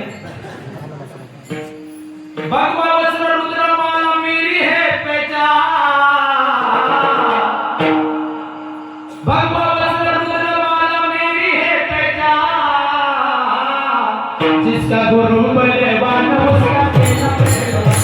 भगवा वस्त्र रुद्रमाला मेरी है पहचान. भगवा वस्त्र रुद्रमाला मेरी है पहचान. जिसका गुरु बलवान उसका तेजा पहलवान. जिसका गुरु बलवान उसका तेजा पहलवान.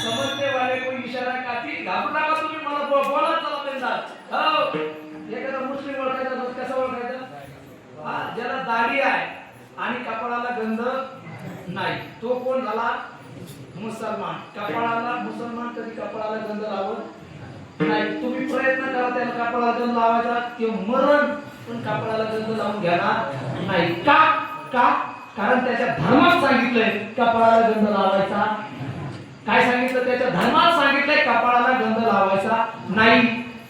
समझने वाले को इशारा काफी. घाबरू नका तुम्ही, मला बोला चला बिंदास. हो, एखादा मुस्लिम ओळखायचा तर कसा ओळखायचा? ज्याला दाढी आहे आणि कपाळाला गंध नाही, तो कोण झाला? मुसलमान. कपाळाला मुसलमान कधी कपाळाला गंध लावत नाही. तुम्ही प्रयत्न करा त्याला कपाळाला गंध लावायचा, ते मरण, पण कपाळाला गंध लावून घेणार नाही. का? कारण त्याच्या धर्मात सांगितलंय कपाळाला गंध लावायचा. काय सांगितलं? त्याच्या धर्मात सांगितलंय कपाळाला गंध लावायचा नाही.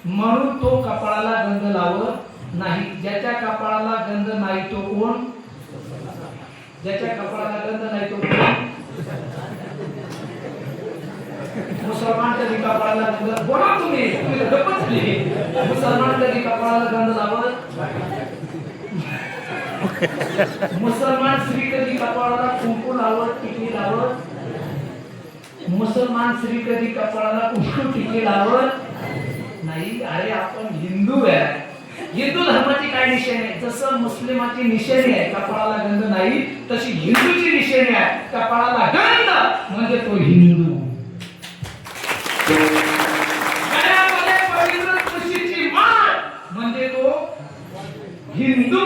म्हणून तो कपाळाला गंध लावत नाही. ज्याच्या कपाळाला गंध नाही तो कोण? ज्याच्या कपाळाला गंध नाही तो कोण? मुसलमान कधी कपाळाला गंध, बोला तुम्ही गप्पच झाली. मुसलमान कधी कपाळाला गंध लावत? मुसलमान स्त्री कधी कपाळाला कुंकू लावत, टिकली लावत? मुसलमान स्त्री कधी कपाळाला कुंकू टिकली लावत नाही. अरे आपण हिंदू आहे. हिंदू धर्माची काय निशाणी आहे? जसं मुस्लिमाची निशाणी आहे कपाळाला गंध नाही, तशी हिंदूची निशाणी आहे कपाळाला गंध, म्हणजे तो हिंदू. गळ्यामध्ये पवित्र तुळशीची माळ म्हणजे तो हिंदू.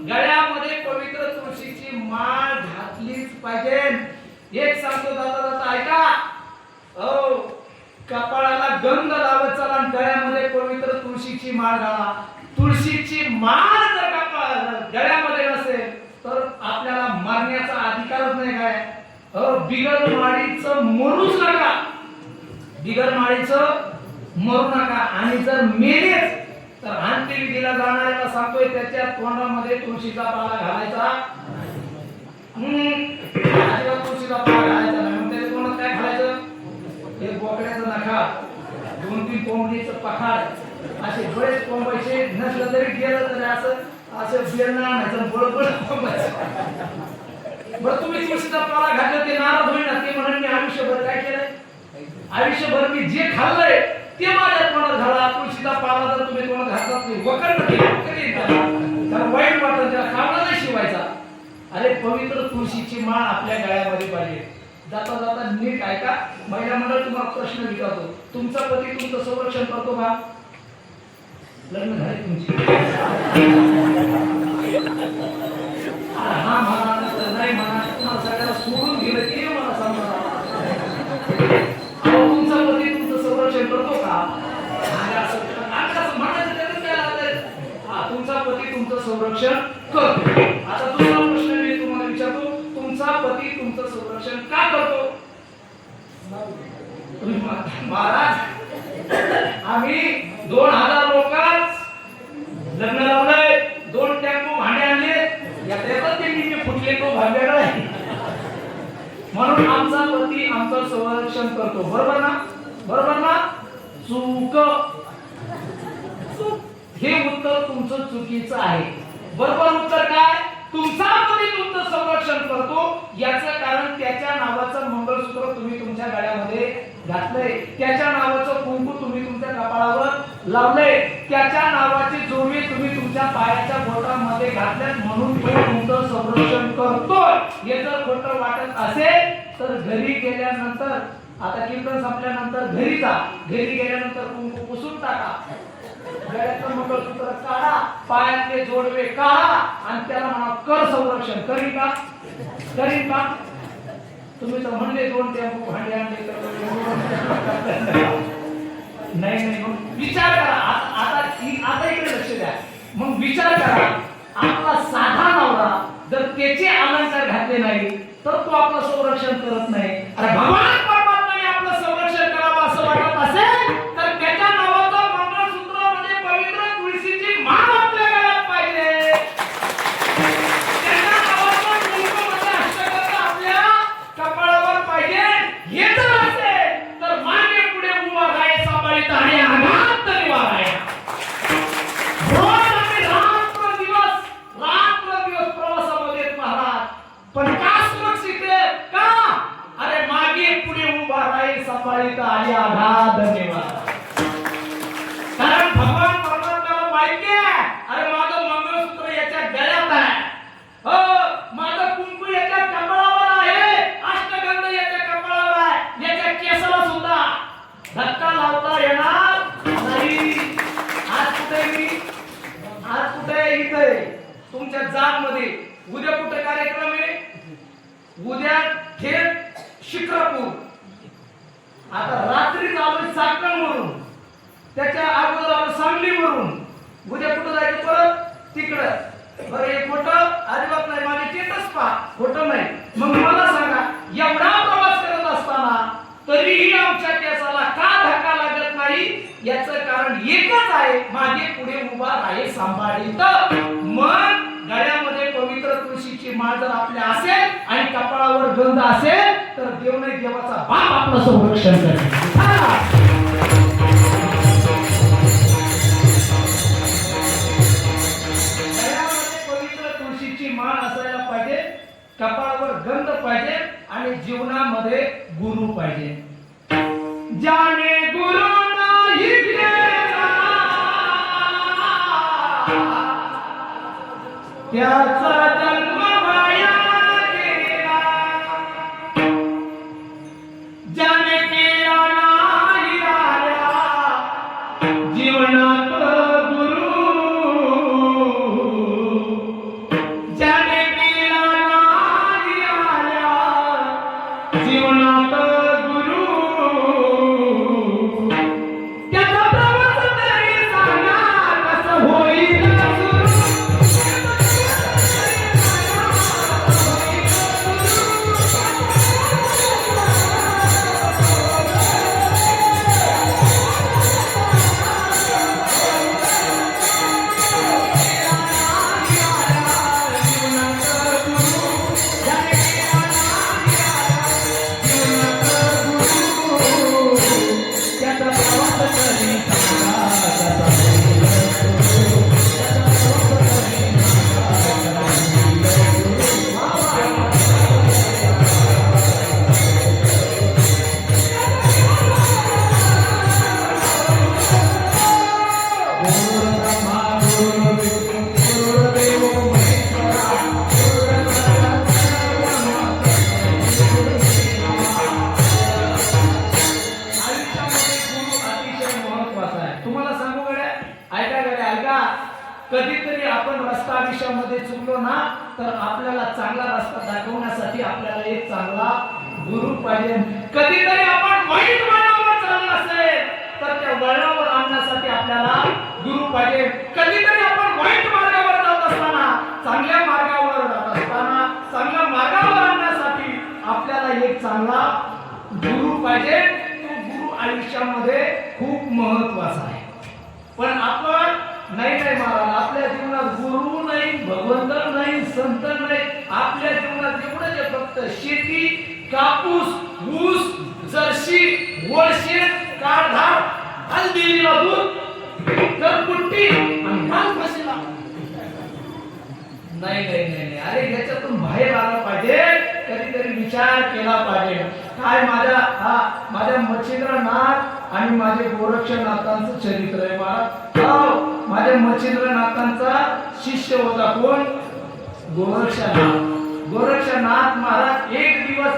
गळ्यामध्ये पवित्र तुळशीची माळ घातलीच पाहिजे. एक सांगतो जाता जाता ऐका. हो, कपाळाला गंध लावत चला, गळ्यामध्ये पवित्र तुळशीची माळ घाला. तुळशीची माळ जर गळ्यामध्ये नसेल तर आपल्याला मरण्याचा अधिकारच नाही. काय? बिगर माळीचं मरूच नका. बिगर माळीचं मरू नका. आणि जर मेलेच तर अंत्यविधीला जाणाऱ्याला सांगतोय त्याच्या तोंडामध्ये तुळशीचा पाला घालायचा. अजिबात तुळशीचा पाला घालायचा नाही. मग त्याच्या तोंडात काय घालायचं? एक बोकड्याचं नखा, 2-3 कोंबडीचं पखाड, असे बरेच कोंबायचे. नसलं तरी गेलं तरी असं बेलना आणायचं, बळबळ कोंबायचं. बरं, तुम्ही तुळशीचा पाला घातला ते नाराज होईल ना. ते म्हणून मी आयुष्यभर काय केलंय? आयुष्यभर मी जे खाल्लंय ते माझ्या तोंडात घाला. तुळशीचा पाला जर तुम्ही तोंडात घातला नाही, वकर कारण वाईट वाटत, त्याला कावळा नाही शिवायचा. अरे पवित्र तुळशीची माळ आपल्या गळ्यामध्ये पाहिजे. जाता जाता नीट ऐका. महिला मंडळ तुम्हाला प्रश्न विचारतो, तुमचा पती तुमचं संरक्षण करतो का? लग्न झाले तुमची? हा म्हणा नाही म्हणा, तुम्हाला सगळ्याला सोडून गेलं की मला सांगा. तुमचा पती तुमचं संरक्षण करतो का? तुमचा पती तुमचं संरक्षण करतो. आता दुसरा प्रश्न मी तुम्हाला विचारतो, तुमचा पती तुमचं संरक्षण का करतो? महाराज, आम्ही 2000 लोकांच लग्न लावलंय, 2 टेम्पो भांडे आणले, याच्यातच ते फुटले तो भाग वेगळा आहे. म्हणून आमचा पती आमचं संरक्षण करतो. बरोबर ना? बरोबर ना? तुमचं चुकीचं आहे. बरोबर उत्तर काय? तुमचा पती तुमचं संरक्षण करतो. याचं कारण त्याच्या नावाचं मंगळसूत्र तुम्ही तुमच्या गळ्यामध्ये घातलंय, त्याच्या नावाचं कुंकू तुम्ही तुमच्या कपाळावर लावलंय, त्याच्या नावाची जोडवी तुम्ही तुमच्या पायाच्या बोटामध्ये घातल्यात, म्हणून तो तुमचं संरक्षण करतो. हे जर खोटं वाटत असेल तर घरी गेल्यानंतर, आता कीर्तन संपल्यानंतर घरी जा, घरी गेल्यानंतर कुंकू पुसून टाका, गळ्यातलं मंगळसूत्र काढा, पायातले जोडवे काढा आणि त्याला म्हणा कर संरक्षण. करीन का? करीन का? तुम्ही तर म्हणले 2 टेम्पो भांडे आणले तर नाही नाही. मग विचार करा. आता इकडे लक्ष द्या. मग विचार करा, आपला साधा नवरा जर त्याचे अलंकार घातले नाही तर तो आपलं संरक्षण करत नाही. अरे भगवान परमात्म्याने आपलं संरक्षण करावं असं वाटत असेल तर त्याच्या नावाचं मंगळसूत्र म्हणजे पवित्र तुळशीची माळ आपल्या गळ्यात पाहिजे. त्याच्या नावाचं कुंकू म्हणजे अष्टगंध आपल्या कपाळावर पाहिजे. हे जर असेल तर मागे पुढे उभा राहाय सांभाळीत आणि अनाथ निवार आहे. रोज आम्ही रात्रदिवस प्रवासामध्ये महाराज, पण का सुरक्षित आहे? का? अरे मागे पुढे उभा राहाय सांभाळीत आणि अनाथ निवार. कारण भगवान परमात्म्याला माहिती आहे, अरे माझं मंगळसूत्र याच्या गळ्यात आहे, माझं कुंकू याच्या कपाळावर आहे, अष्टगंध याच्या कपाळावर आहे, याच्या केसाला सुद्धा धक्का लावता येणार नाही. आज कुठे इथे तुमच्या जाग मध्ये, उद्या कुठे कार्यक्रम आहे? उद्या थेट शिक्रापूर. आता रात्री आलोय चाकणवरून, त्याच्या अगोदर आलो सांगलीवरून, उद्या कुठं जायचं परत तिकडं. बरं हे खोटं अजिबात नाही, माझे स्टेटस पहा, खोटं नाही. मग मला सांगा, एवढा प्रवास करत असताना तरीही आमच्या केसाला का धक्का लागत नाही? याचं कारण एकच आहे, मागे पुढे उभा राहे सांभाळीत. मन गळ्यामध्ये पवित्र तुळशीची माळ जर आपल्या असेल आणि कपाळावर गंध असेल तर देव नाही देवाचा बाप आपलं संरक्षण करेल. माळ असायला पाहिजे, कपाळावर गंध पाहिजे आणि जीवनामध्ये गुरु पाहिजे. जाने गुरु नाही गेला त्याचा जन्म वाया गेला, जाने केला नाही आल्या जीवनात गुरु, जाने केला नाही आल्या जीवनात गुरु, त्याचा प्रवास तरी सांगा कसं होईल कधीतरी आपण रस्ता आयुष्यामध्ये चुकलो ना तर आपल्याला चांगला रस्ता दाखवण्यासाठी आपल्याला एक चांगला गुरु पाहिजे. कधीतरी आपण वाईट मार्गावर चाललो असेल तर त्या वळणावर आणण्यासाठी आपल्याला गुरु पाहिजे. कधीतरी आपण वाईट मार्गावर जात असताना चांगल्या मार्गावर जात असताना चांगल्या मार्गावर आणण्यासाठी आपल्याला एक चांगला गुरु पाहिजे. तो गुरु आयुष्यामध्ये खूप महत्त्वाचा आहे. पण आपण नाही महाराज, आपल्या जीवनात गुरु नाही, भगवंत नाही, संत नाही. आपल्या जीवनात एवढंच आहे फक्त शेती, कापूस, ऊस, जर्शी, वळशेत, काळधार, हल्दीला दूध, करपुट्टी आणि माल फसेला नाही नाही नाही नाही. अरे याच्यातून बाहेर आलं पाहिजे, कधीतरी विचार केला पाहिजे. काय माझ्या मच्छिंद्रनाथ आणि माझे गोरक्षनाथांचं चरित्र आहे. माझ्या मच्छिंद्रनाथांचा शिष्य होता कोण? गोरक्षनाथ महाराज एक दिवस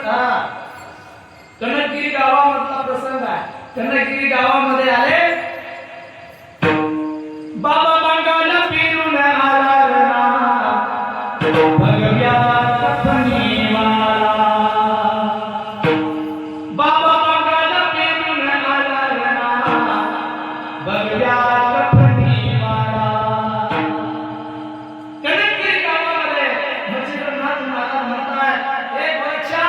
कनकगिरी गावामधला प्रसंग आहे. कनकगिरी गावामध्ये आले, बाबा बंगाला फिरून आला भगव्या कफनीवाला. बाबा बंगाला फिरून आला भगव्या कफनीवाला. कनकगिरी गावामध्ये मच्छिंद्रनाथ महाराज म्हणतात, हे गोरक्षा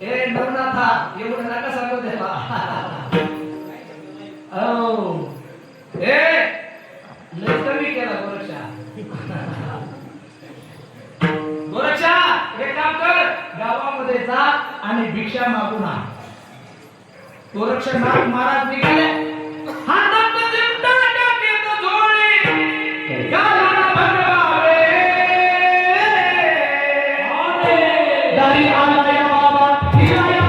ए नवनाथा एवढं नका सांगू त्याला. ए लय कमी केला गोरक्षा. गोरक्षा एक काम कर, गावामध्ये जा आणि भिक्षा मागून आण. गोरक्षनाथ महाराज निघाले, हातात चिमटा टाकीत झोळी, गालाला भगवावे दारी आलाय बाबा फिराया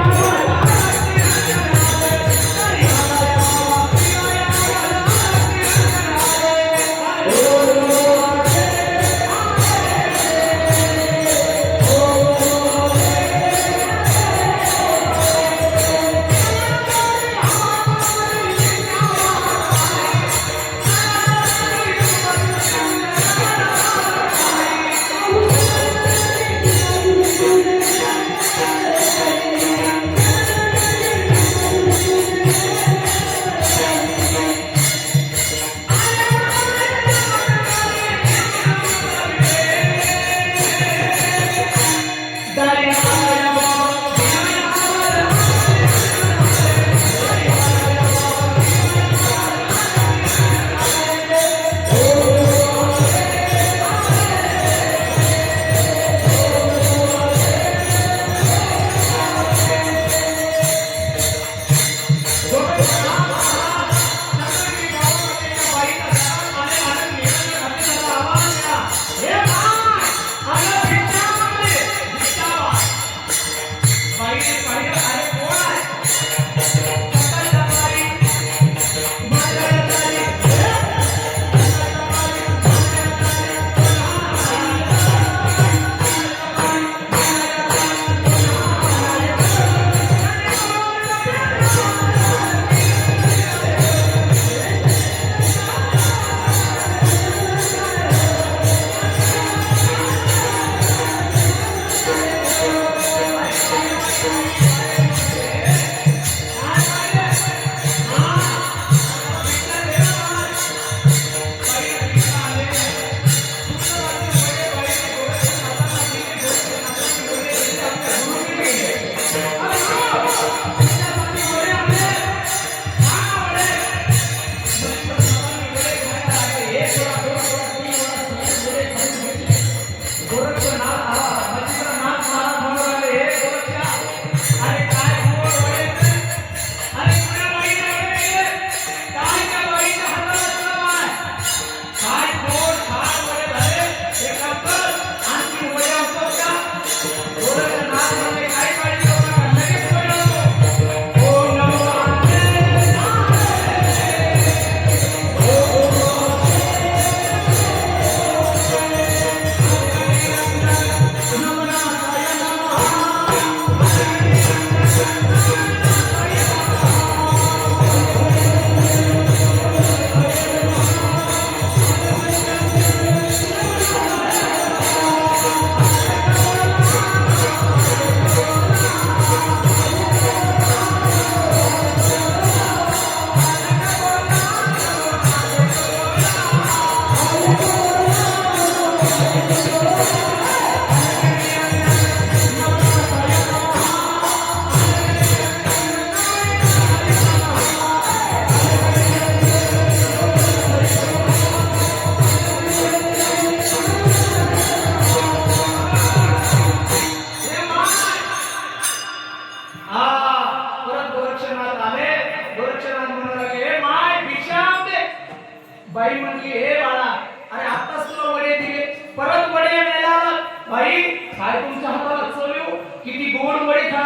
तुमच्या हाताला चव येऊ किती गोड वडे खा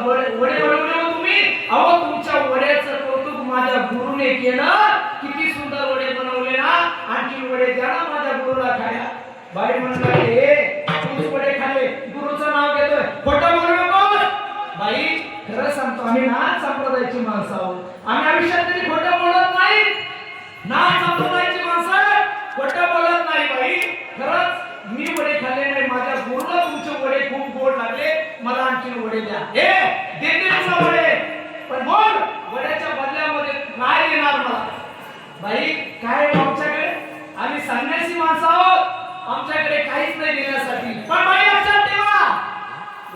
वडे बनवले हो तुम्ही अहो तुमच्या वड्याचं कौतुक माझ्या गुरुने केलं किती सुंदर वडे बनवले ना आणखी वडे द्या ना माझ्या गुरुला खायला बाई म्हणाले तूच वडे खाल्ले गुरुचं नाव घेतोय खोटं बोलू नको बाई खरं सांगतो आम्ही नाथ संप्रदायाची माणसं आहोत आम्ही आयुष्यात कधी खोटं बोलत नाही नाथ संप्रदायाची माणसं खोटं बोलत नाही बाई खरंच मी वडे खाल्ले नाही माझ्या गुरुला तुमचे वडे खूप गोड लागले मला आणखीन वडे द्या हे देते तुला वडे पण बोल वड्याच्या बदल्यामध्ये काय देणार मला बाई काय आमच्याकडे आम्ही संन्यासी माणसं आहोत आमच्याकडे काहीच नाही देण्यासाठी पण बाई लक्षात ठेवा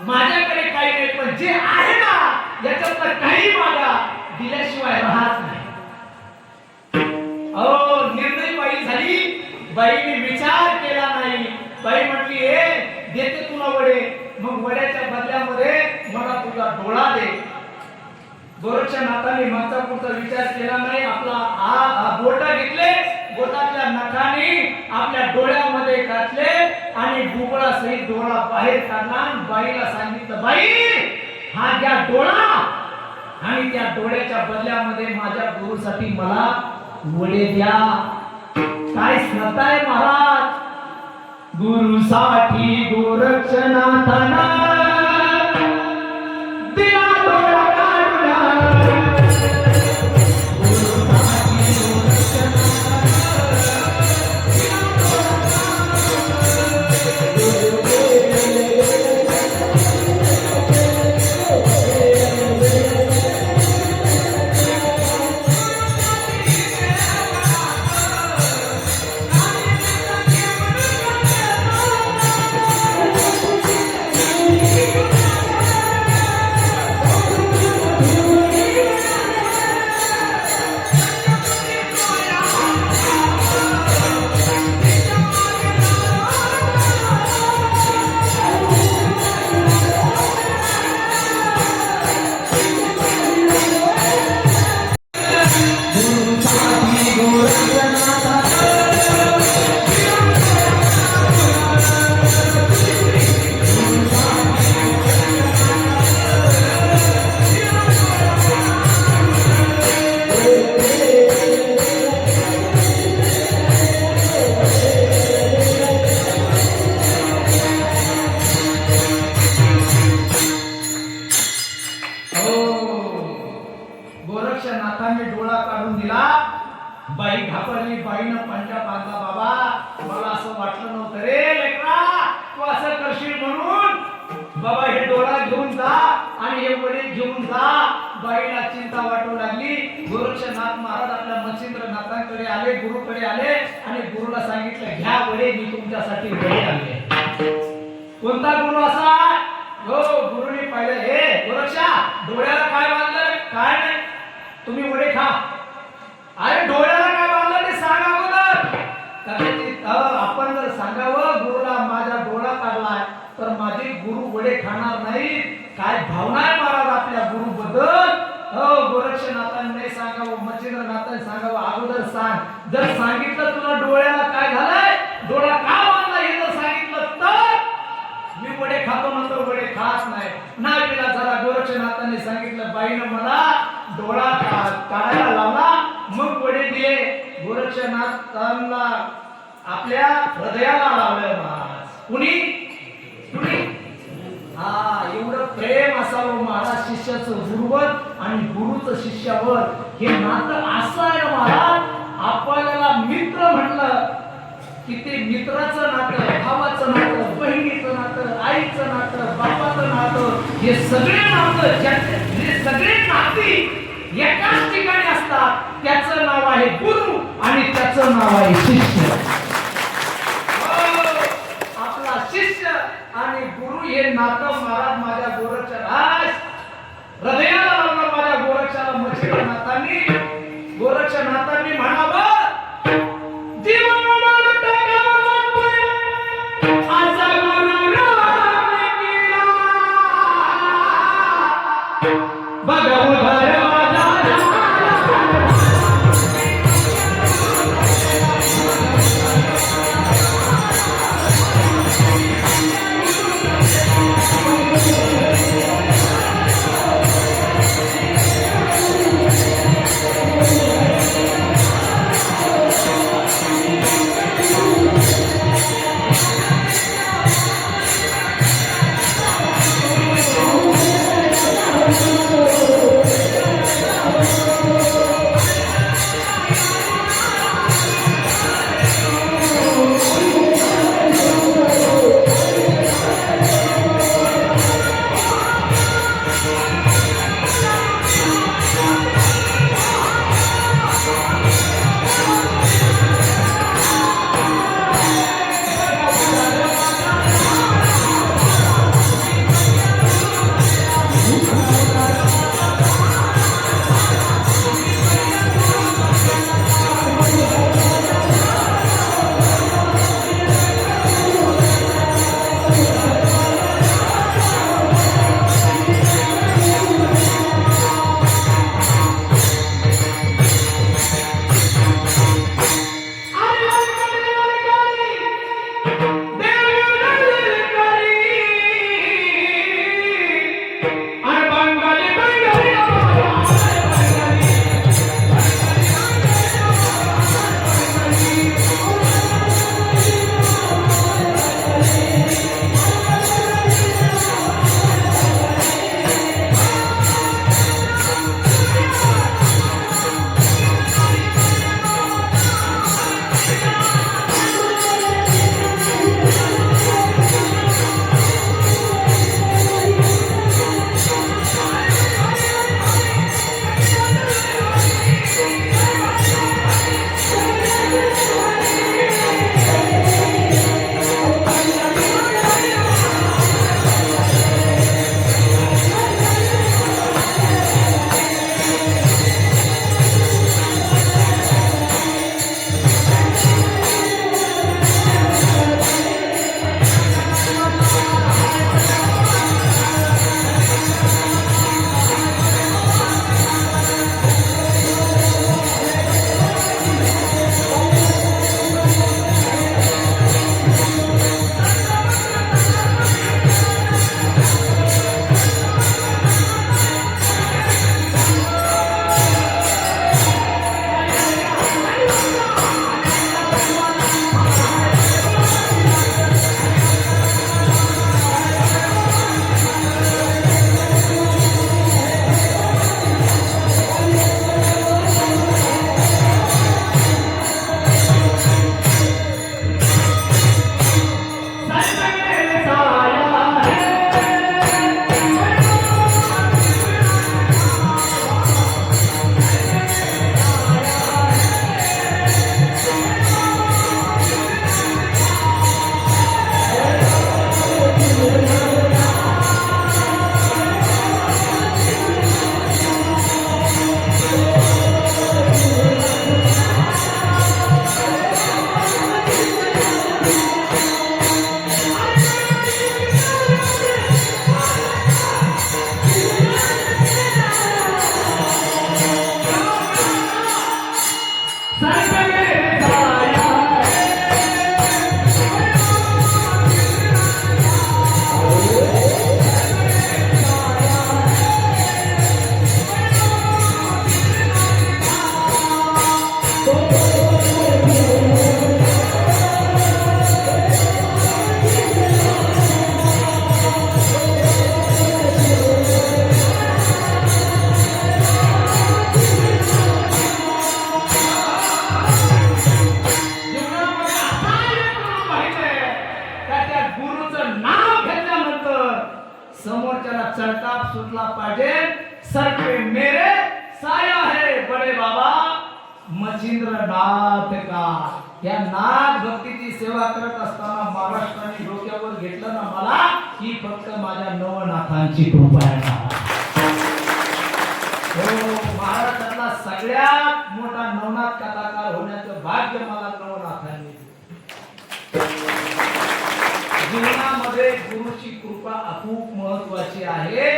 माझ्याकडे काही नाही पण जे आहे ना याच्यातलं काही मागा दिल्याशिवाय राहत नाही अहो निर्णय बाई झाली बाईने विचार केला नाही बाई म्हटली हे देते तुला वडे मग वड्याच्या बदल्यामध्ये मला तुझा डोळा दे गोरक्षच्या नाताने मागचा पुढचा विचार केला नाही आपला बोटा घेतले बोटातल्या नखाने आपल्या डोळ्यामध्ये घातले आणि बुबळा सहित डोळा बाहेर काढला बाईला सांगितलं बाई हा घ्या डोळा आणि त्या डोळ्याच्या बदल्यामध्ये माझ्या गुरुसाठी मला वडे द्या काय स्नताय महाराज गुरुसाठी गोरक्षनाथाना दिला डोळा काढला गोरक्षनाथांनी डोळा काढून दिला बाई घाबरली बाईनं पंजा बांधला बाबा मला असं वाटलं नव्हतं रे लेकरा तू असं करशील म्हणून बाबा हे डोळा घेऊन जा आणि हे वडे घेऊन जा बाईला चिंता वाटू लागली गोरक्षनाथ महाराज आपल्या मच्छिंद्रनाथांकडे आले गुरुकडे आले आणि गुरुला सांगितलं घ्या वडे मी तुमच्यासाठी वडे आणले कोणता गुरु असा हो गुरुने पाहिलं हे गोरक्षा डोळ्याला काय बांधलं काय नाही तुम्ही वडे खा अरे डोळ्याला काय बांधलं ते सांगा अगोदर कदाचित आपण जर सांगावं गुरुला माझा डोळा काढलाय तर माझे गुरु वडे खाणार नाही काय भावना आहे महाराज आपल्या गुरु बद्दल हो गोरक्षनाथांनी सांगावं मच्छिंद्रनाथांनी सांगावं अगोदर सांग जर सांगितलं तुला डोळ्याला काय झालंय डोळा का बांधला हे जर सांगितलं तर मी वडे खातो नंतर वडे खात नाही तिला जरा गोरक्षनाथांनी सांगितलं बाईनं मला डोळा काढायला लावला मग वडे दिले गोरक्षनाथांना आपल्या हृदयाला लावलं महाराज कुणी एवढं प्रेम असावं महाराज शिष्याचं गुरुवर आणि गुरुचं शिष्यावर हे नातं असं आहे महाराज आपल्याला मित्र म्हणलं की ते मित्राचं नातं भावाचं नातं बहिणीचं नातं आईचं नातं बापाचं नातं हे सगळे नातं हे सगळे नाती एकाच ठिकाणी असतात त्याचं नाव आहे गुरु आणि त्याचं नाव आहे शिष्य आपला शिष्य आणि गुरु हे नातं महाराज माझ्या गोरक्षनाथ हृदयाला लावलं माझ्या गोरक्षाला गोरक्षनाथांनी म्हणावं समोरच्याला चळकाप सुटला पाहिजे. सर पे मेरे साया है बडे बाबा मच्छिंद्र नाथ का. या नाथ भक्तीची सेवा करत असताना महाराष्ट्राने डोक्यावर घेतलं ना मला, ही फक्त माझ्या नवनाथांची कृपा आहे. हो, महाराष्ट्रातला सगळ्यात मोठा नवनाथ कथाकार होण्याचं भाग्य मला नवनाथांनी दिलं. जीवनामध्ये गुरुची कृपा खूप महत्वाची आहे,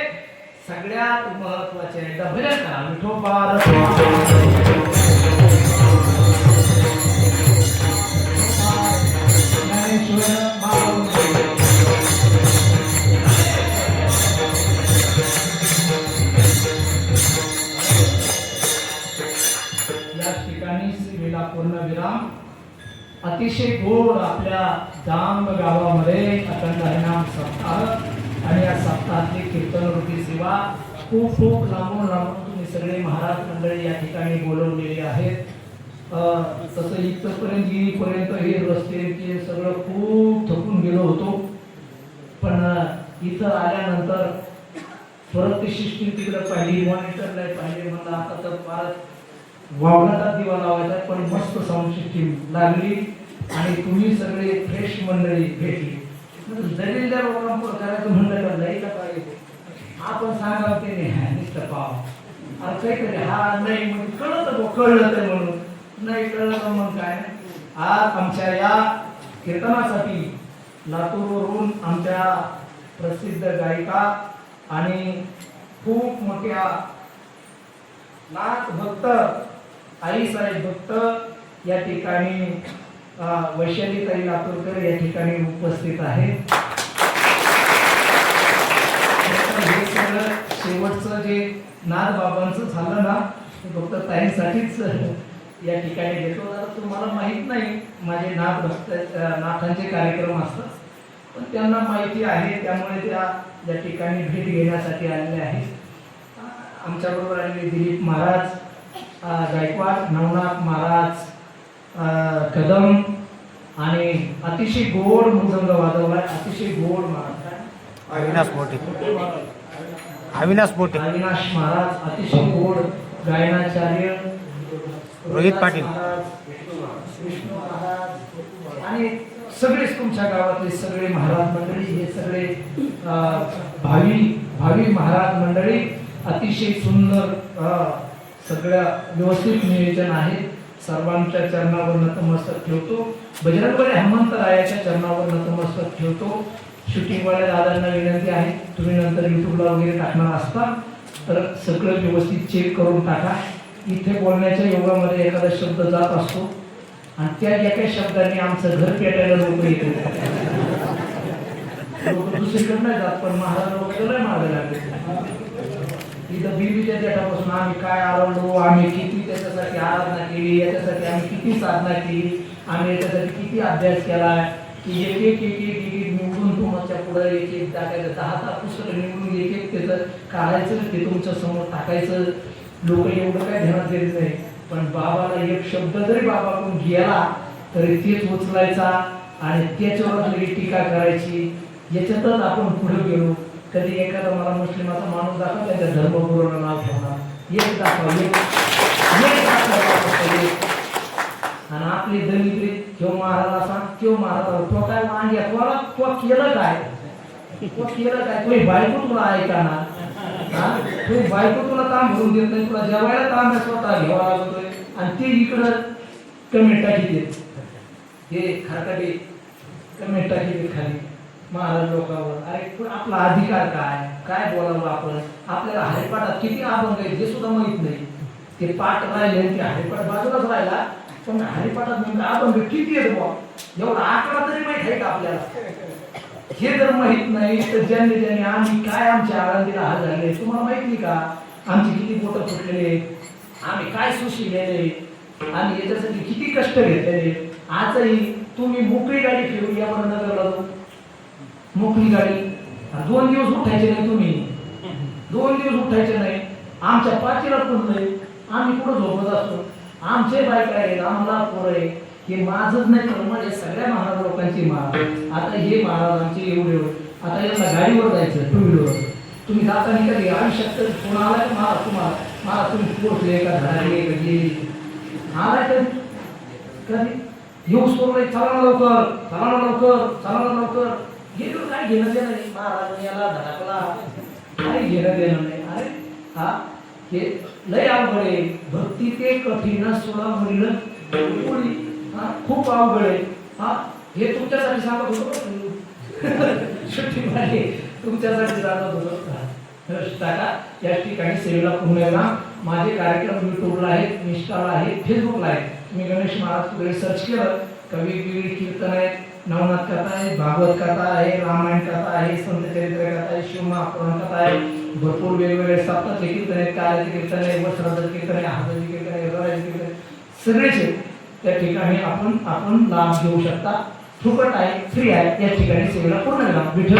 सगळ्यात महत्वाची आहे. एकदा भजन करा. विठोबा या ठिकाणी श्रीला पूर्णविराम. अतिशय गोड आपल्या जांब गावामध्ये अखंड हरिनाम सप्ताह आणि या सप्ताहातली कीर्तनरूपी सेवा खूप खूप लांबून तुम्ही सगळे महाराज मंडळी या ठिकाणी बोलवलेले आहेत. तसं इथपर्यंत येईपर्यंत हे रस्ते ते सगळं खूप थकून गेलो होतो, पण इथं आल्यानंतर परत ती सिस्टीम तिकडे पाहिली, मॉनिटरला पाहिली. म्हणलं आता तर परत वावरात दिवा लावायचा, पण मस्त साऊंड सिस्टीम लागली आणि तुम्ही सगळे फ्रेश मंडळी भेटली. जरील लोकांपुढं करायचं म्हणलं तर नाही का पाहिजे, आपण सांगावं ते नाही नुसतं पाव अरे काहीतरी हा नाही म्हणजे कळलं तर म्हणून नाही कळलं तर मग काय. आज आमच्या या कीर्तनासाठी लातूरवरून आमच्या प्रसिद्ध गायिका आणि खूप मोठ्या नाथ भक्त आईसाहेब भक्त या ठिकाणी वैशालीताई लातूरकर या ठिकाणी उपस्थित आहेत. हे सगळं शेवटचं जे नाथ बाबांचं झालं ना, ते फक्त ताईंसाठीच या ठिकाणी घेतो. तुम्हाला माहित नाही माझे नाथ भक्त नाथांचे कार्यक्रम असतात, पण त्यांना माहिती आहे, त्यामुळे त्या या ठिकाणी भेट घेण्यासाठी आलेले आहेत. आमच्याबरोबर आलेले दिलीप महाराज गायकवाड, नवनाथ महाराज कदम आणि अतिशय गोड मृदंग वाजवला. अतिशय गोड महाराज अविनाश मोठे, अविनाश मोठे, अविनाश महाराज अतिशय गोड गायनाचार्य, रोहित पाटील विष्णू महाराज आणि सगळेच तुमच्या गावातले सगळे महाराज मंडळी, हे सगळे भावी महाराज मंडळी. अतिशय सुंदर सगळ्या व्यवस्थित नियोजन आहे. सर्वांच्या चरणावर नतमस्तक ठेवतो. बजरंगबली हनुमंतरायाच्या चरणावर नतमस्तक ठेवतो. शूटिंगवाल्या दादांना विनंती आहे, तुम्ही नंतर युट्यूबला वगैरे टाकणार असता तर सगळं व्यवस्थित चेक करून टाका. इथे बोलण्याच्या योगामध्ये एखादा शब्द जात असतो आणि त्या एका शब्दाने आमचं घर पेटायला लोक येते. लोक दुसरीकडे नाही जात, पण महाराज लोक लय मागे लागले. इथं बीबीच्या देठापासून आम्ही काय आरवलो, आम्ही किती त्याच्यासाठी आराधना केली, याच्यासाठी आम्ही किती साधना केली, आम्ही याच्यासाठी किती अभ्यास केला की एक एक एक एक एक निवडून तुमच्या पुढे एक एक टाकायचं. 10 पुस्तकं निवडून एक एक त्याचं काढायचं, ते तुमच्या समोर टाकायचं. लोक एवढं काय ध्यानात देत नाही, पण बाबाला एक शब्द जरी बाबाकडून गेला तरी तेच उचलायचा आणि त्याच्यावर तरी टीका करायची. याच्यातच आपण पुढे गेलो. कधी एखादा मला मुस्लिमाचा माणूस दाखवा, त्याच्या धर्मगुरूला नाव ठेवणार, एक दाखवा, आणि आपली दलिद्री किंवा महाराज असा किंवा महाराज तो काय मांड्या तो केलं काय, तो केलं काय, तुझी बायको तुला ऐका ना, तुझी बायको तुला काम भरून देत नाही, तुला जेवायला काम स्वतः घ्यावा लागतोय आणि ते इकडं कमेंट टाकी देत, हे खरकाटे कमेंट टाकी देत खाली महाराज लोकांवर. अरे आपला अधिकार काय, काय बोलावं आपण, आपल्याला हरिपाठात किती अभंग आहे हे सुद्धा माहित नाही. ते पाठ राहिले, ते हरिपाठ बाजूलाच राहिला, पण हरिपाठात नेमकं अभंग किती आहेत बुवा एवढा आकडा तरी माहित आहे का आपल्याला. हे जर माहित नाही तर ज्यांनी ज्यांनी आम्ही काय आमच्या आळंदीला हाल झाले तुम्हाला माहिती का, आमची किती बोटं फुटलेले, आम्ही काय सुशिलेले, आम्ही याच्यासाठी किती कष्ट घेतलेले. आजही तुम्ही मोकळी गाडी फिरून या म्हणून नगरला जाऊ, मोकळी गाडी 2 दिवस उठायचे नाही, तुम्ही 2 दिवस उठायचे नाही. आमच्या पाचीला पण नाही, आम्ही कुठं झोपत असतो, आमचे बायका आहेत, आम्हाला पोरं आहे. हे माझंच नाही तर म्हणजे सगळ्या महाराज लोकांची महाराज. आता हे महाराज आमचे एवढे आता यांना गाडीवर जायचं टू व्हीलरवर. तुम्ही जाताना कधी आयुष्यात तर फोन आला का मला तुम्ही पोचले का झाले का गेले आलाय कधी येऊस करून चला ना लवकर गेलो काय घेणं देणं नाही. महाराज याला धडकला काय घेणं देणं नाही. अरे हा हे लय अवघड आहे. भक्ती ते कठीण सोडा म्हणलं हा खूप अवघड आहे. हा हे तुमच्यासाठी सांगत होतो सुट्टी मारली तुमच्यासाठी सांगत होतो. टाका या ठिकाणी सेवेला पूर्ण विराम. माझे कार्यक्रम युट्यूबला आहेत, इंस्टाला आहेत, फेसबुकला आहेत. तुम्ही गणेश महाराज पुढे सर्च केलं कवी कीर्तन आहेत, नवनाथ कथा आहे, भागवत कथा आहे, रामायण कथा आहे, संत चरित्र कथा आहे, शिवमहापुराण कथा आहे. भरपूर वेगवेगळे सप्ताचे कीर्तन आहेत, कार्याचे कीर्तन आहे, वस्त्राचं कीर्तन आहे, हाताचे कीर्तन आहे, गळ्याचे कीर्तन आहे, सगळेच त्या ठिकाणी आपण लाभ घेऊ शकता. फुकट आहे, फ्री आहे. या ठिकाणी सेवेला पूर्ण विराम. विठ्ठल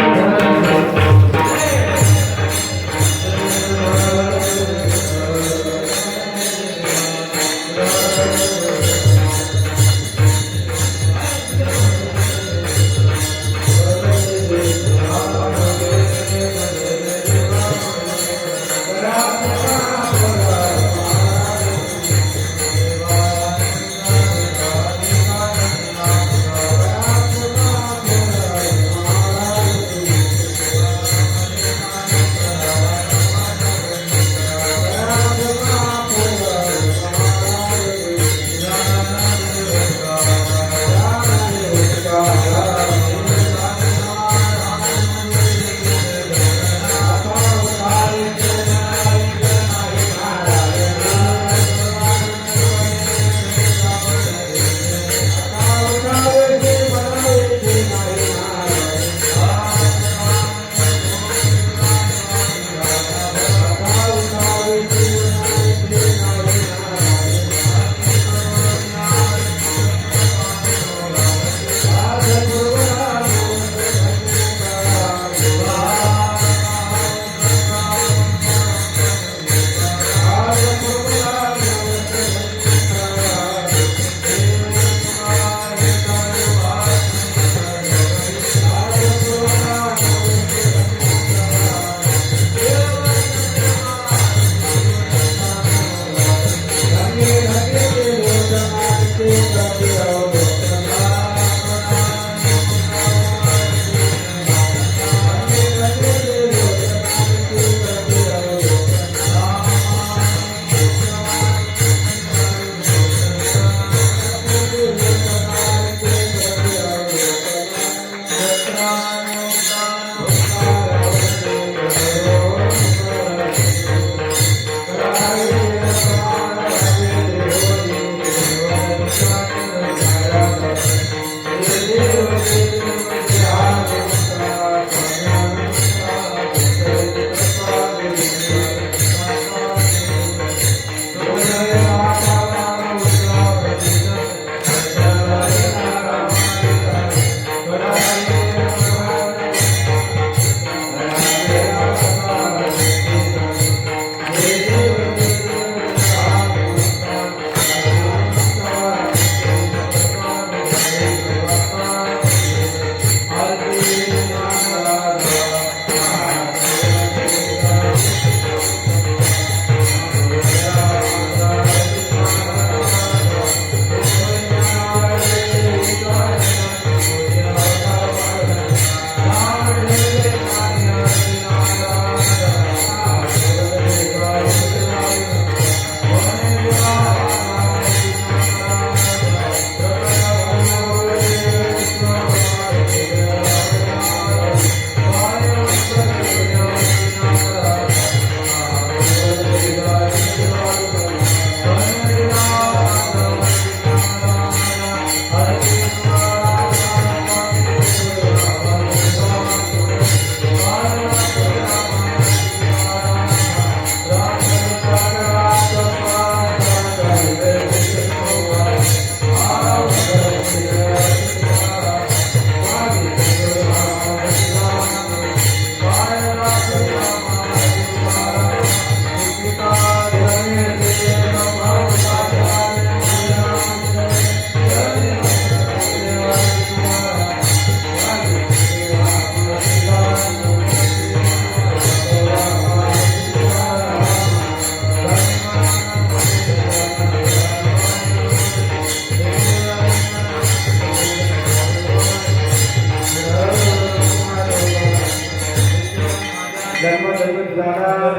जन्म जगत जाणार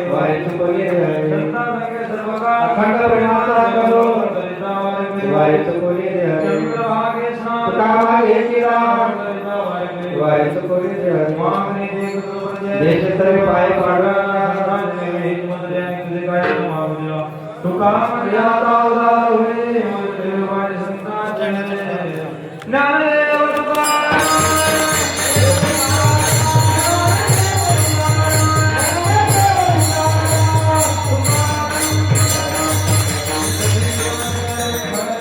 वारे चुकले अखंड प्रेमाचा करो वारे चुकले कामागे केला वारे चुकले देश तरी पाय पाडला तुका मर्यादा उदार होई ज्ञान